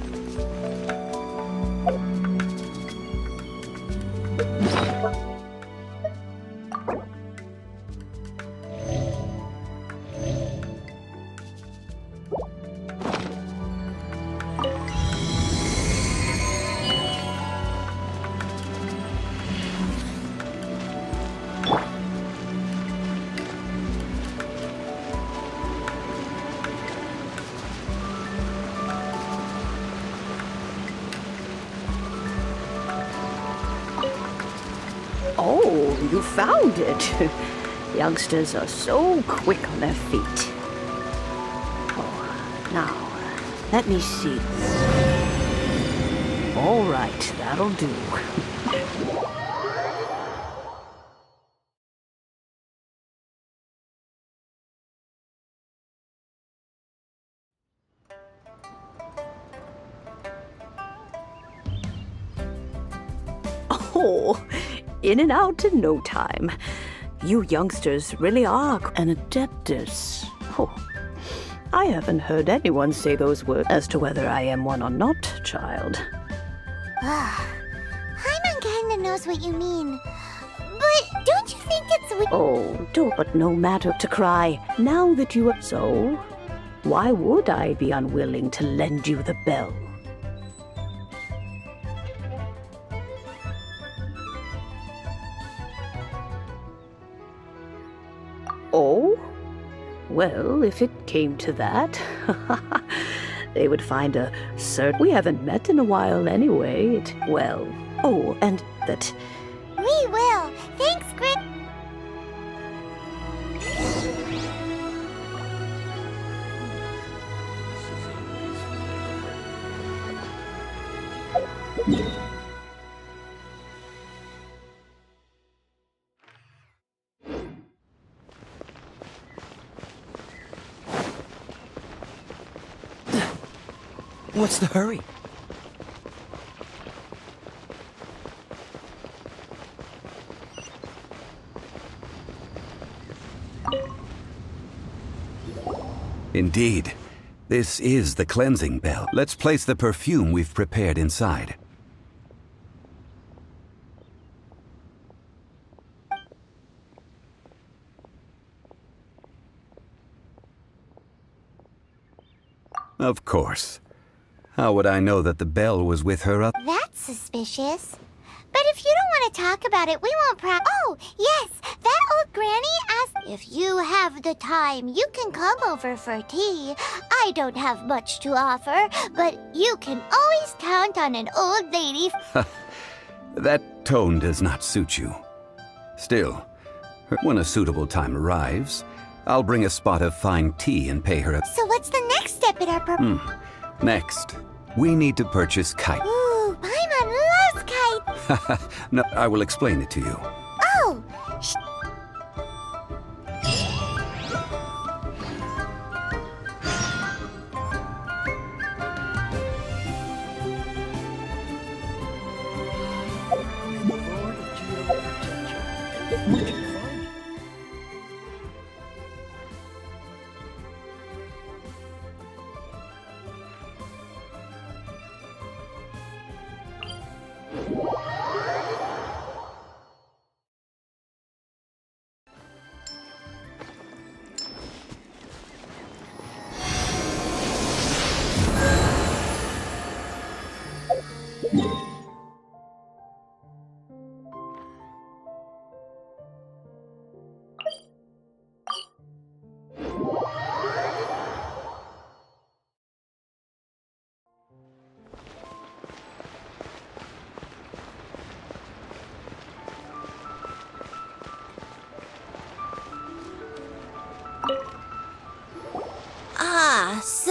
Oh, you found it. Youngsters are so quick on their feet. Oh, now, let me see. All right, that'll do. Oh, in and out in no time. You youngsters really are an adeptus. Oh, I haven't heard anyone say those words as to whether I am one or not, child. Paimon kinda knows what you mean. But don't you think it's weird? Oh, don't, but no matter to cry. Now that you are so, why would I be unwilling to lend you the bell? Oh? Well, if it came to that, they would find a cert. We haven't met in a while anyway. Well, oh, and that. We will. Thanks, Grit. What's the hurry? Indeed. This is the cleansing bell. Let's place the perfume we've prepared inside. Of course. How would I know that the bell was with her up? That's suspicious. But if you don't want to talk about it, we won't Oh, yes, that old granny asked if you have the time, you can come over for tea. I don't have much to offer, but you can always count on an old lady. That tone does not suit you. Still, when a suitable time arrives, I'll bring a spot of fine tea and pay her a... So what's the next step in our Next, we need to purchase kite. Ooh, Paimon loves kite. No, I will explain it to you. Oh,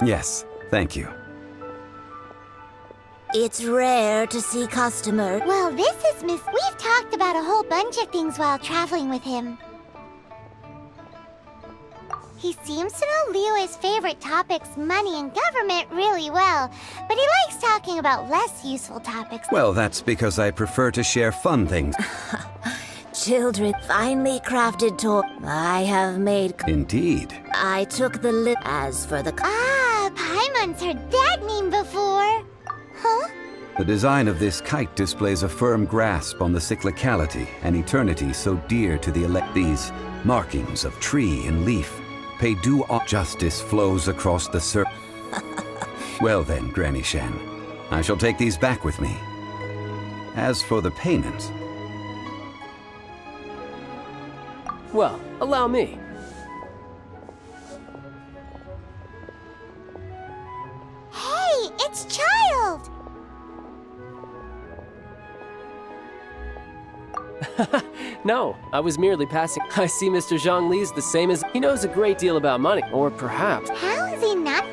Yes, thank you. it's rare to see customers. Well, this is Miss... We've talked about a whole bunch of things while traveling with him. He seems to know Liyue's favorite topics, money and government, really well. But he likes talking about less useful topics. Well, that's because I prefer to share fun things. Children, finely crafted toy. I have made... Indeed. I took the lip. As for the... Ah, Paimon's heard that name before. Huh? The design of this kite displays a firm grasp on the cyclicality and eternity so dear to the elect. These markings of tree and leaf pay due justice flows across the surface. Well then, Granny Shan, I shall take these back with me. As for the payment... Well, allow me. Hey, it's Child! No, I was merely passing. I see Mr. Zhongli's the same as... He knows a great deal about money, or perhaps... How is he not?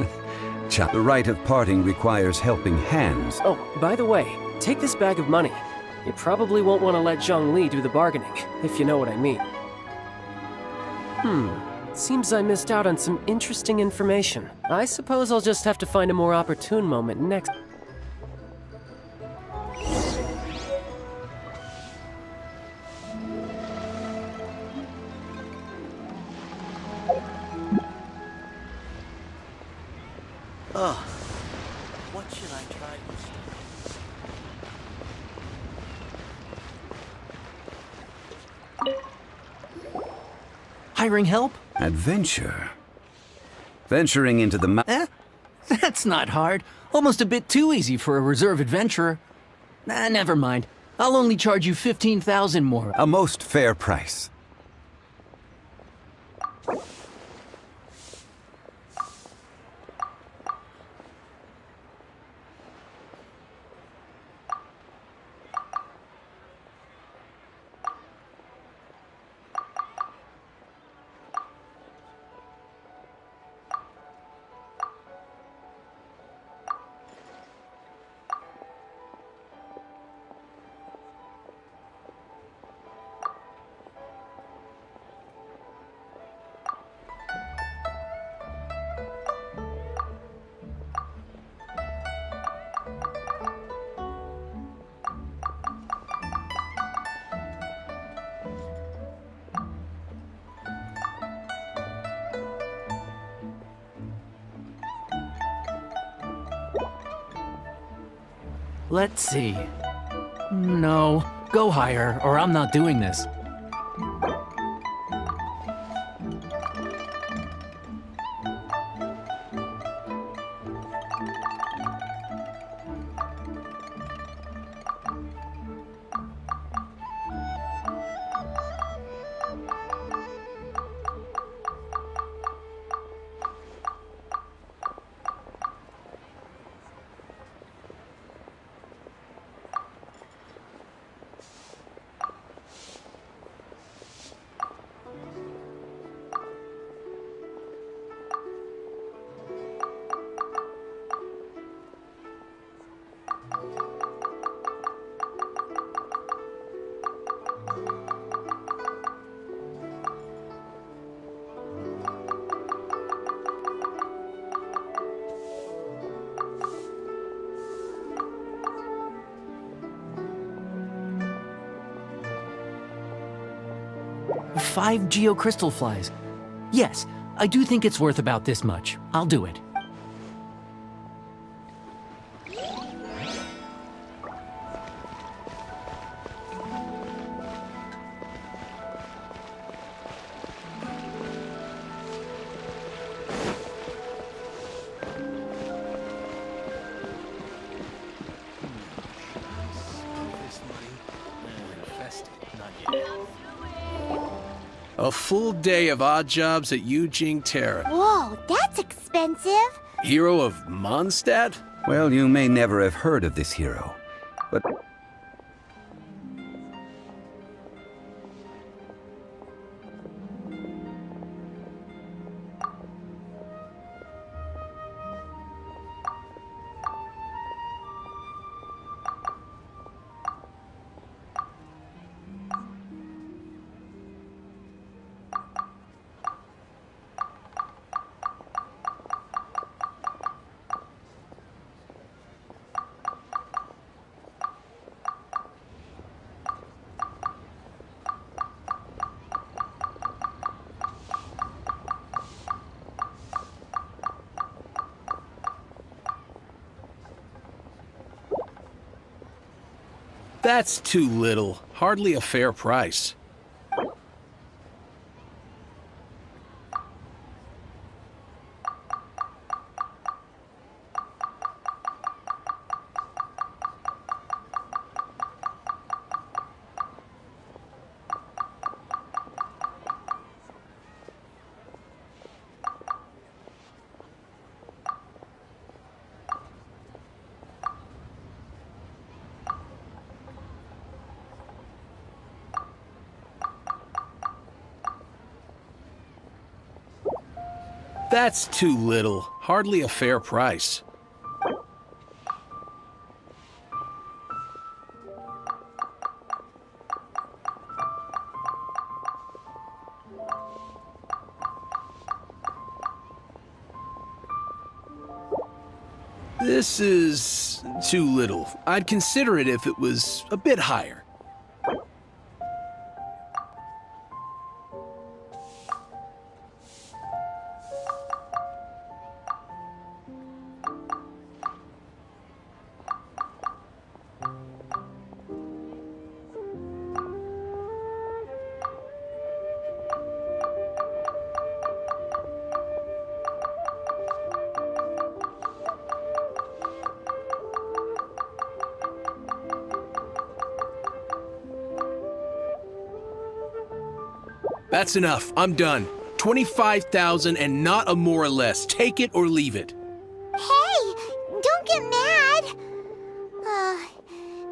The rite of parting requires helping hands. Oh, by the way, take this bag of money. You probably won't want to let Zhongli do the bargaining, if you know what I mean. Seems I missed out on some interesting information. I suppose I'll just have to find a more opportune moment next. Oh, what should I try this time? Hiring help? Adventure. Venturing into the That's not hard. Almost a bit too easy for a reserve adventurer. Never mind. I'll only charge you 15,000 more. A most fair price. Let's see. No, go higher, or I'm not doing this. Five geocrystal flies. Yes, I do think it's worth about this much. I'll do it. A full day of odd jobs at Eugene Terra. Whoa, that's expensive. Hero of Mondstadt? Well, you may never have heard of this hero, but That's too little. Hardly a fair price. That's too little. Hardly a fair price. This is too little. I'd consider it if it was a bit higher. That's enough. I'm done. 25,000 and not a more or less. Take it or leave it. Hey, don't get mad.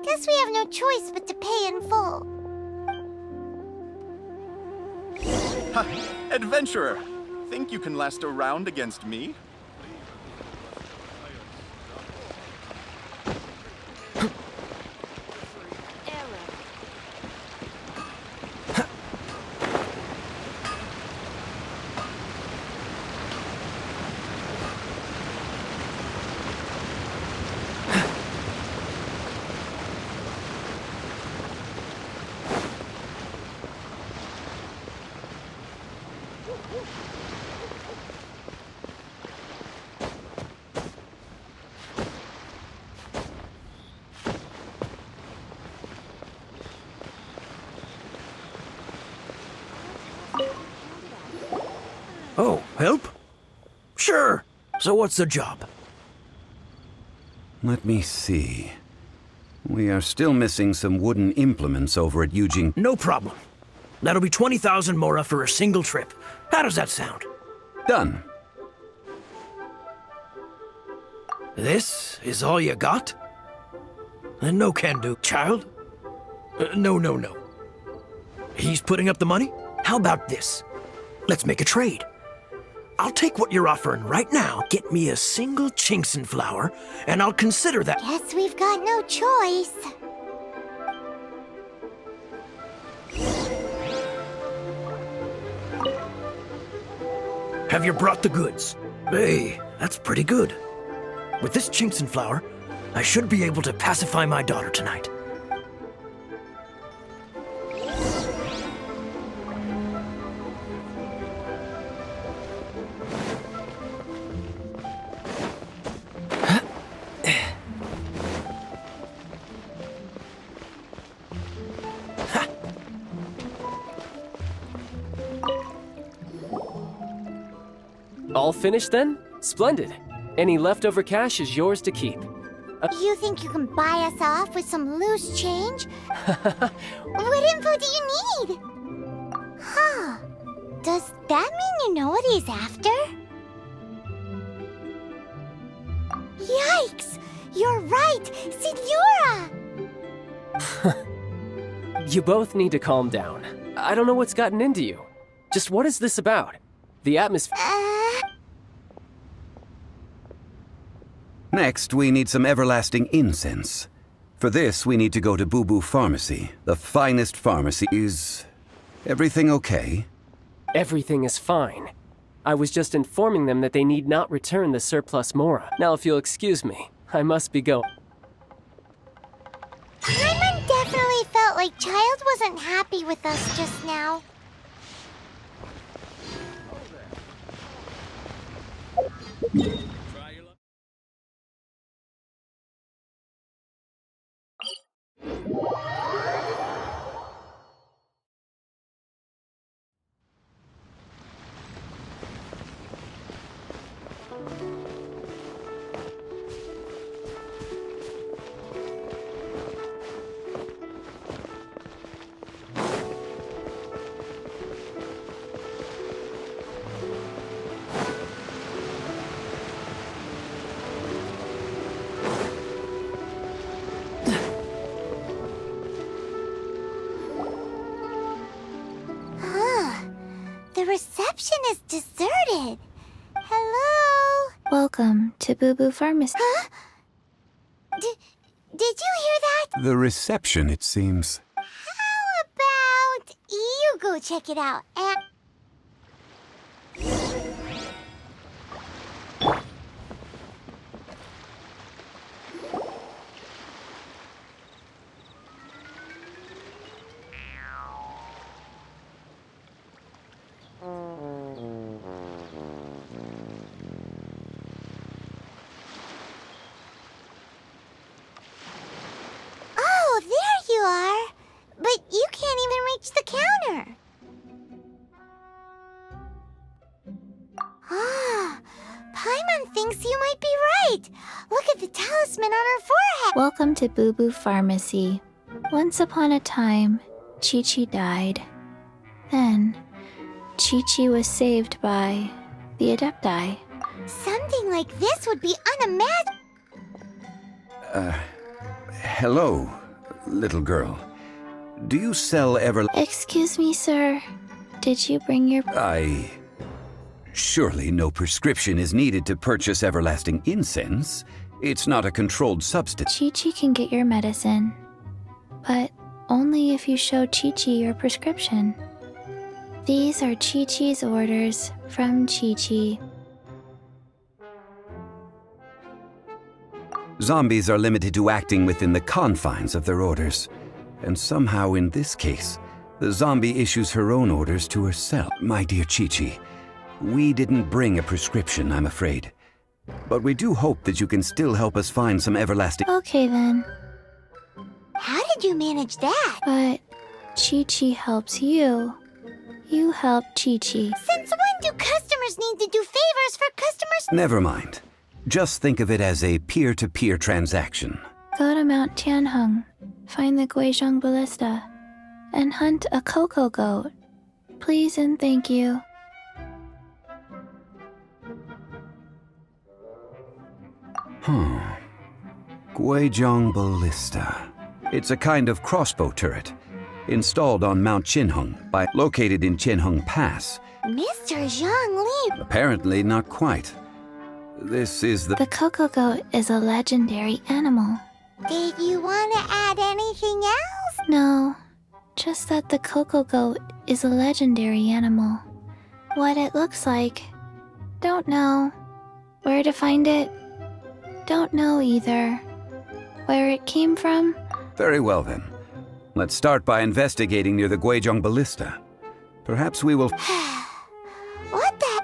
Guess we have no choice but to pay in full. Ha! Adventurer! Think you can last a round against me? Oh, help? Sure. So what's the job? Let me see. We are still missing some wooden implements over at Eugene. No problem. That'll be 20,000 mora for a single trip. How does that sound? Done. This is all you got? No can do, child. No. He's putting up the money? How about this? Let's make a trade. I'll take what you're offering right now, get me a single Chinxin flower, and I'll consider that. Guess we've got no choice. Have you brought the goods? Hey, that's pretty good. With this Chinxin flower, I should be able to pacify my daughter tonight. All finished then? Splendid. Any leftover cash is yours to keep. You think you can buy us off with some loose change? What info do you need? Huh. Does that mean you know what he's after? Yikes! You're right! Signora! You both need to calm down. I don't know what's gotten into you. Just what is this about? The atmosphere... Next, we need some everlasting incense. For this, we need to go to Boo Boo Pharmacy, the finest pharmacy. Is everything okay? Everything is fine. I was just informing them that they need not return the surplus mora. Now, if you'll excuse me, I must be going. Paimon definitely felt like Child wasn't happy with us just now. The reception is deserted. Hello? Welcome to Boo Boo Pharmacy. Huh? Did you hear that? The reception, it seems. How about you go check it out and... Oh, there you are. But you can't even reach the counter. Ah, Paimon thinks you might be right. Look at the talisman on her forehead. Welcome to Boo Boo Pharmacy. Once upon a time, Chi-Chi died. Then, Chi-Chi was saved by the Adepti. Something like this would be unimaginable. Hello, little girl. Do you sell Excuse me, sir. Did you bring your... Surely no prescription is needed to purchase everlasting incense. It's not a controlled substance. Chi-Chi can get your medicine, but only if you show Chi-Chi your prescription. These are Chi-Chi's orders from Chi-Chi. Zombies are limited to acting within the confines of their orders. And somehow in this case, the zombie issues her own orders to herself. My dear Chi-Chi, we didn't bring a prescription, I'm afraid. But we do hope that you can still help us find some everlasting... Okay then. How did you manage that? But Chi-Chi helps you. You help Chi-Chi. Since when do customers owners need to do favors for customers. Never mind. Just think of it as a peer-to-peer transaction. Go to Mount Tianheng, find the Guizhong Ballista, and hunt a cocoa goat. Please and thank you. Guizhong Ballista. It's a kind of crossbow turret, installed on Mount Tianheng, located in Tianheng Pass. Mr. Zhongli. Apparently not quite. This is The cocoa goat is a legendary animal. Did you want to add anything else? No, just that the cocoa goat is a legendary animal. What it looks like, don't know. Where to find it, don't know either. Where it came from? Very well then. Let's start by investigating near the Guizhong Ballista. Perhaps we will... What the...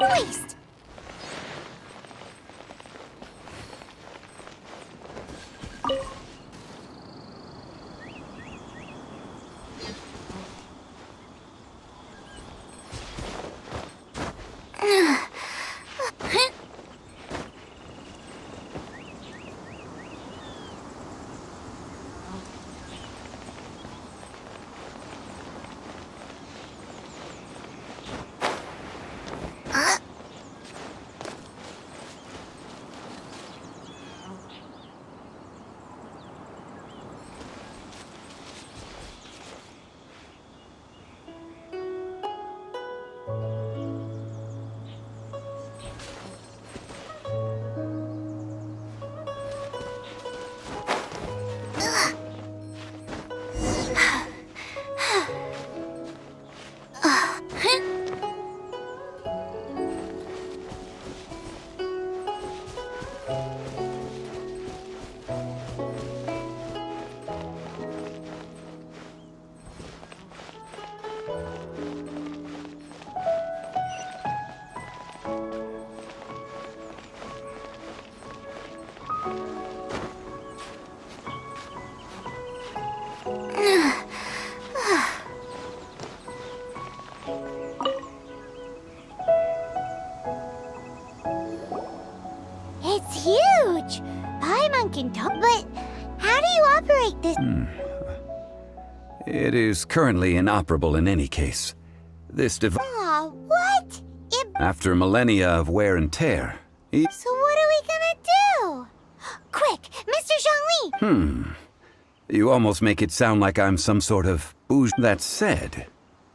moist. It's huge! Paimon can talk, but how do you operate this? It is currently inoperable in any case. This device, Aw, what? after millennia of wear and tear, So what are we gonna do? Quick, Mr. Zhongli! You almost make it sound like I'm some sort of bouge. That said,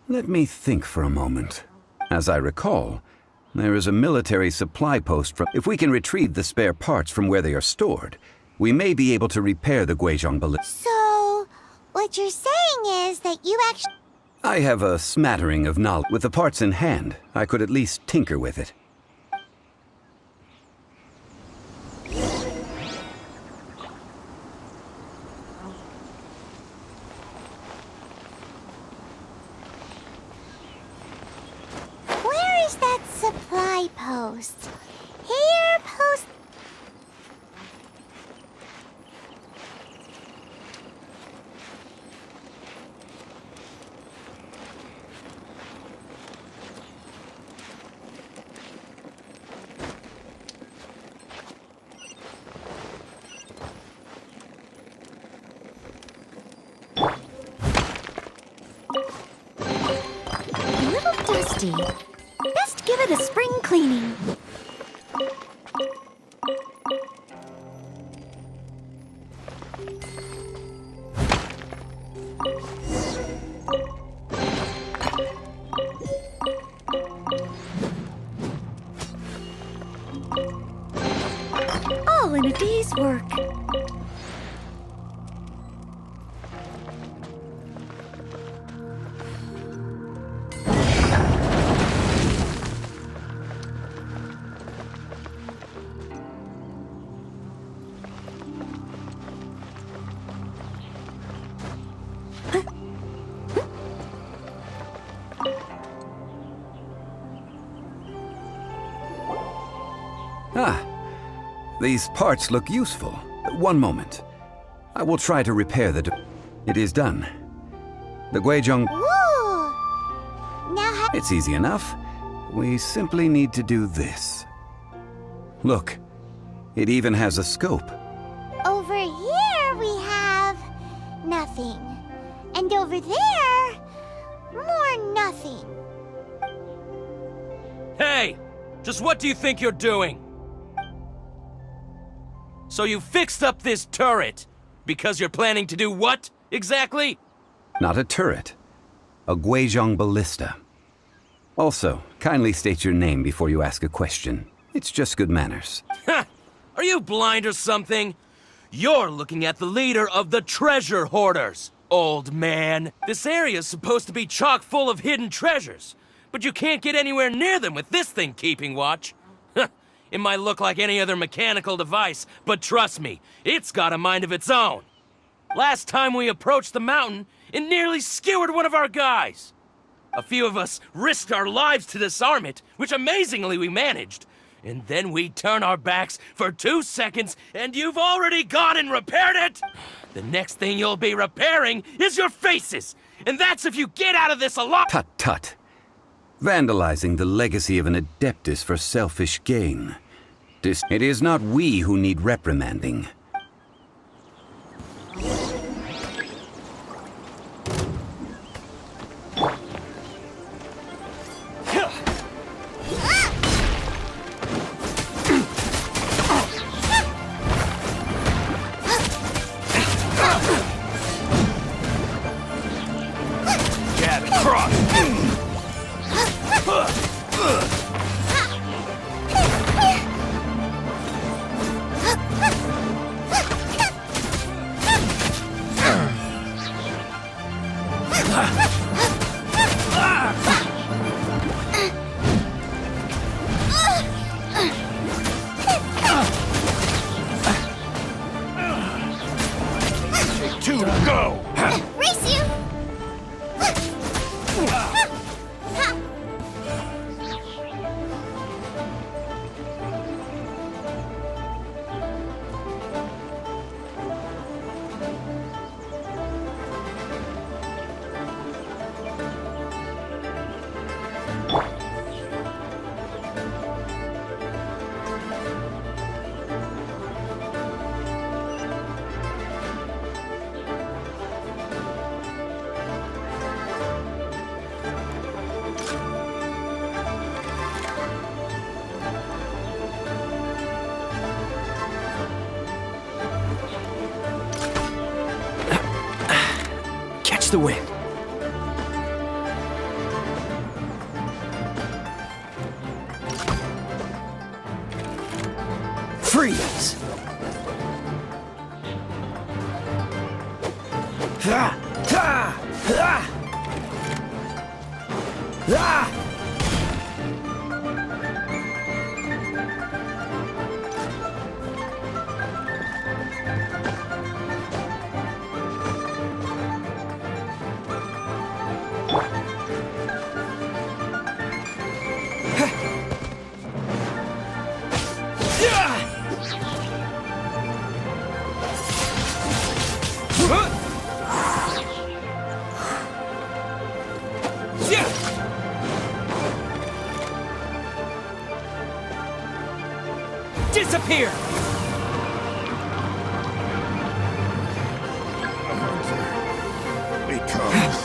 let me think for a moment. As I recall, there is a military supply post from. If we can retrieve the spare parts from where they are stored, we may be able to repair the Guizhong ballista. So, what you're saying is that you actually... I have a smattering of knowledge. With the parts in hand, I could at least tinker with it. Where is that supply post? Here, post... A little dusty. Best give it a spring cleaning. All in a day's work. These parts look useful. One moment. I will try to repair the... It is done. The Guizhong... Ooh! Now It's easy enough. We simply need to do this. Look, it even has a scope. over here we have... nothing. And over there... more nothing. Hey! Just what do you think you're doing? So you fixed up this turret because you're planning to do what, exactly? Not a turret. A Guizhong ballista. Also, kindly state your name before you ask a question. It's just good manners. Ha! Are you blind or something? You're looking at the leader of the treasure hoarders, old man. This area's supposed to be chock full of hidden treasures, but you can't get anywhere near them with this thing keeping watch. It might look like any other mechanical device, but trust me, it's got a mind of its own. Last time we approached the mountain, it nearly skewered one of our guys. A few of us risked our lives to disarm it, which amazingly we managed. And then we turn our backs for 2 seconds, and you've already gone and repaired it! The next thing you'll be repairing is your faces! And that's if you get out of this alive! Tut tut. Vandalizing the legacy of an adeptus for selfish gain. It is not we who need reprimanding. Jab and cross! Two to go! Race you! Catch the wind. Freeze! Ah! Ah! Ah! Ah! Disappear! It comes.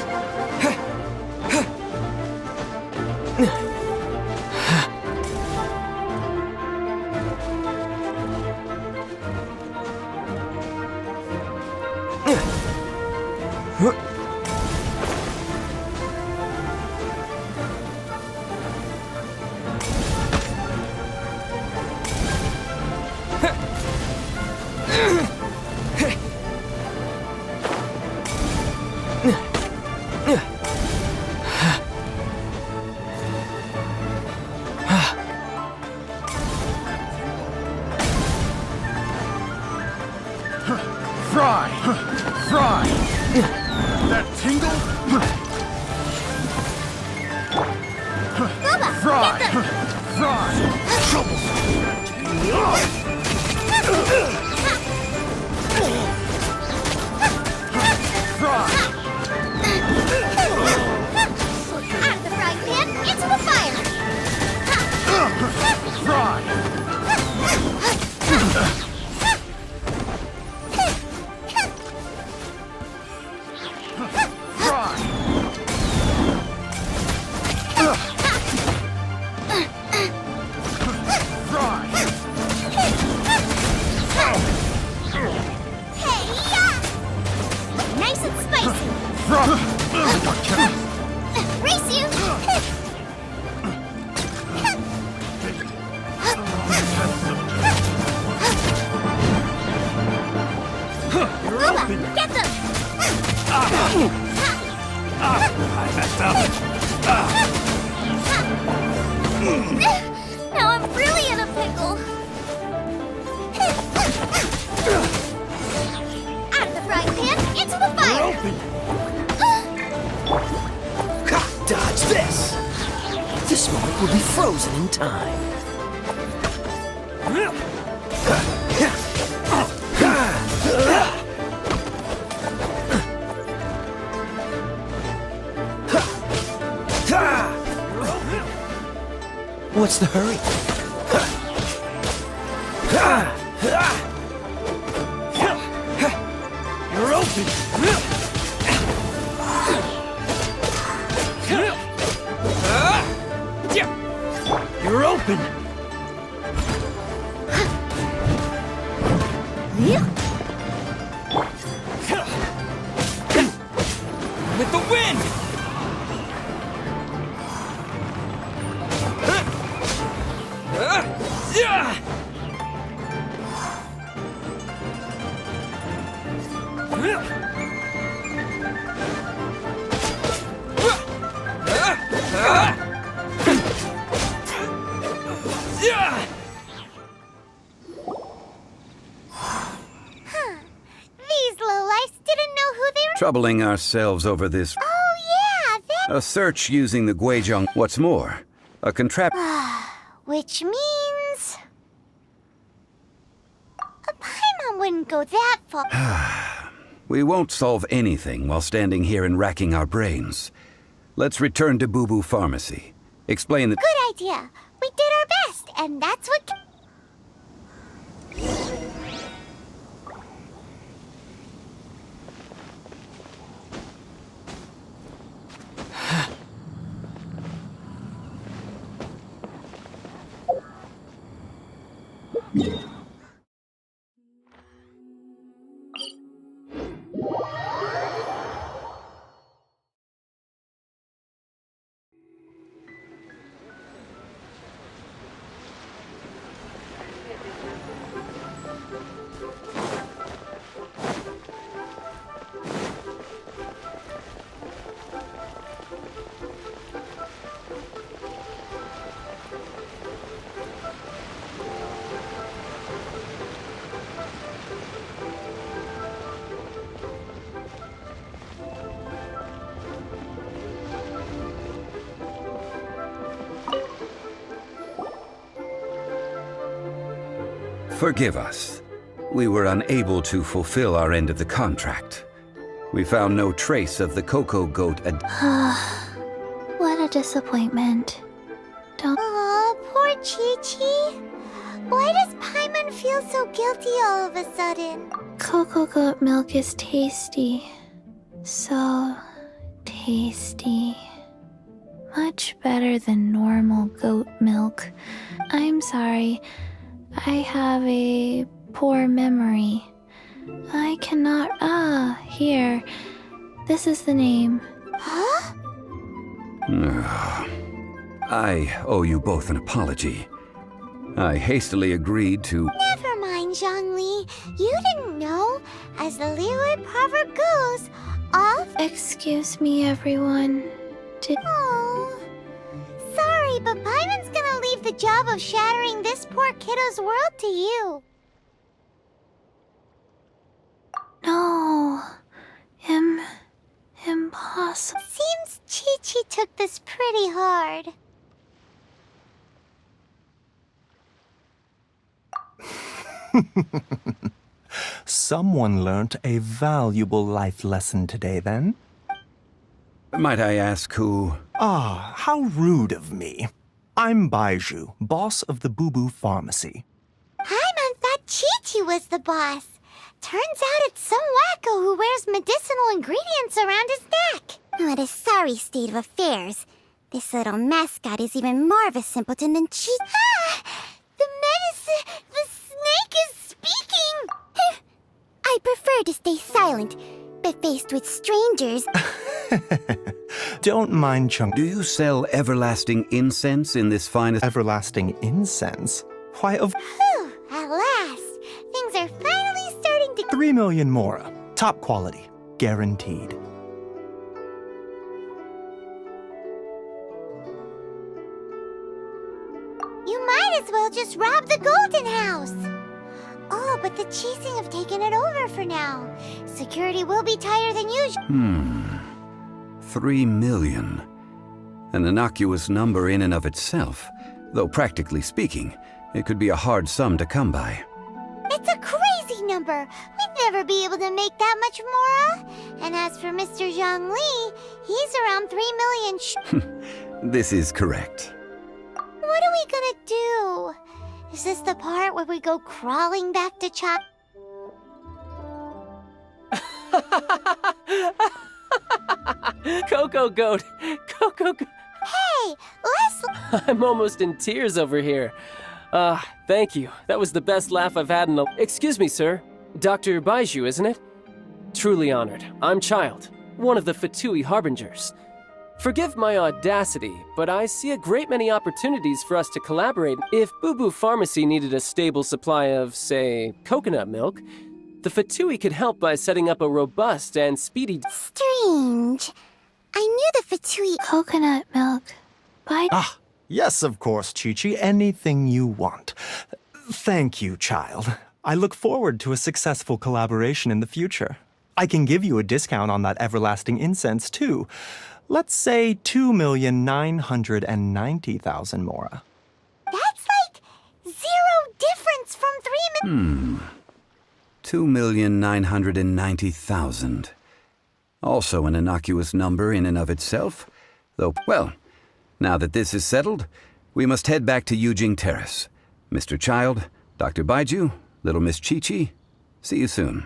Fry! Fry! That tingle? Fry! Fry! Trouble! Fry! Out of the frying pan, into the fire! Fry! Fry! this? This moment will be frozen in time. What's the hurry? You're open! You're open! With the wind! These lowlifes didn't know who they were. Troubling ourselves over this. Oh, yeah, that. A search using the Guizhong. What's more, a Which means. A Paimon wouldn't go that far. We won't solve anything while standing here and racking our brains. Let's return to Boo Boo Pharmacy. Explain the. Good idea. We did our best, and that's what. Forgive us. We were unable to fulfill our end of the contract. We found no trace of the Coco Goat. What a disappointment. Don't. Aw, poor Chi-Chi. Why does Paimon feel so guilty all of a sudden? Cocoa goat milk is tasty. So tasty. Much better than normal goat milk. I'm sorry. I have a poor memory. I cannot. Here. This is the name. Huh? I owe you both an apology. I hastily agreed to. Never mind, Zhongli. You didn't know. As the Liyue proverb goes, all. Excuse me, everyone. Oh. Sorry, but Paimon's gonna leave the job of shattering this poor kiddo's world to you. No. Impossible. Seems Chi-Chi took this pretty hard. Someone learnt a valuable life lesson today, then? Might I ask who? Ah, how rude of me. I'm Baiju, boss of the Boo Boo Pharmacy. Paimon thought Chi-Chi was the boss. Turns out it's some wacko who wears medicinal ingredients around his neck. What a sorry state of affairs. This little mascot is even more of a simpleton than Chi. The medicine... The snake is speaking! I prefer to stay silent, but faced with strangers... Don't mind Chung. Do you sell everlasting incense in this finest... Everlasting incense? Why, of... Whew, at last. Things are finally starting to... 3 million more. Top quality. Guaranteed. You might as well just rob the Golden House. Oh, but the Cheesing have taken it over for now. Security will be tighter than usual. 3 million. An innocuous number in and of itself, though practically speaking, it could be a hard sum to come by. It's a crazy number. We'd never be able to make that much more. And as for Mr. Zhongli, he's around 3 million. This is correct. What are we gonna do? Is this the part where we go crawling back to China? Coco Goat! Coco Goat! Hey, Leslie! I'm almost in tears over here. Thank you. That was the best laugh I've had in a... Excuse me, sir. Dr. Baiju, isn't it? Truly honored. I'm Child, one of the Fatui Harbingers. Forgive my audacity, but I see a great many opportunities for us to collaborate. If Boo Boo Pharmacy needed a stable supply of, say, coconut milk, the Fatui could help by setting up a robust and speedy... Strange. I knew the Fatui... Coconut milk. Ah, yes, of course, Chi-Chi. Anything you want. Thank you, Child. I look forward to a successful collaboration in the future. I can give you a discount on that everlasting incense, too. Let's say 2,990,000 Mora. That's like 0 difference from 3 million. 2,990,000. Also an innocuous number in and of itself, though, well, now that this is settled, we must head back to Yujing Terrace. Mr. Child, Dr. Baiju, little Miss Chi-Chi, see you soon.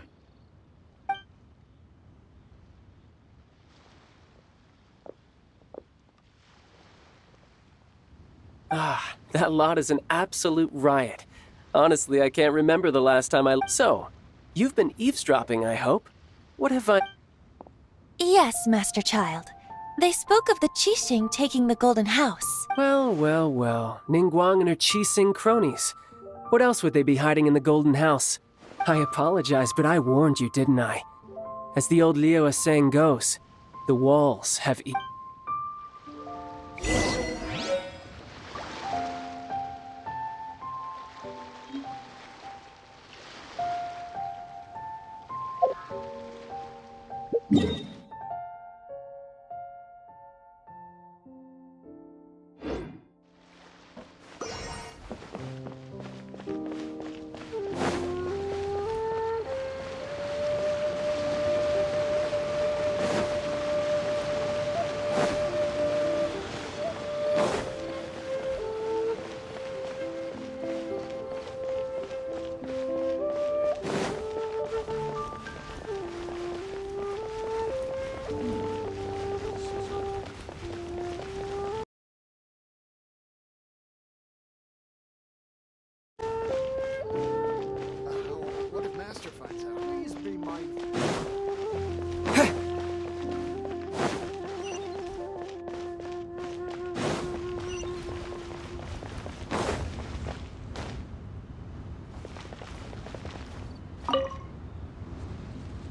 Ah, that lot is an absolute riot. Honestly, I can't remember the last time I... So, you've been eavesdropping, I hope? What have I... Yes, Master Child. They spoke of the Qixing taking the Golden House. Well, well, well. Ningguang and her Qixing cronies. What else would they be hiding in the Golden House? I apologize, but I warned you, didn't I? As the old Liuwa saying goes, the walls have... What if Master finds out? Please be mindful.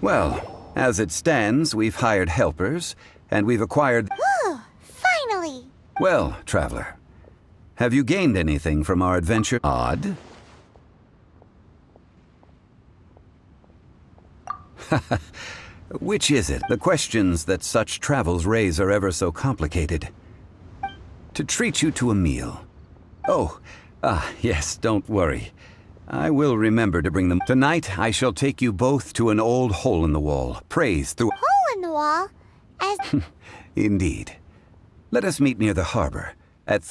Well, as it stands, we've hired helpers, and we've acquired... Oh, finally! Well, Traveler, have you gained anything from our adventure? Odd? Which is it? The questions that such travels raise are ever so complicated. To treat you to a meal. Oh, yes, don't worry. I will remember to bring them. Tonight, I shall take you both to an old hole-in-the-wall, praised through... Hole in the wall? As... Indeed. Let us meet near the harbor, at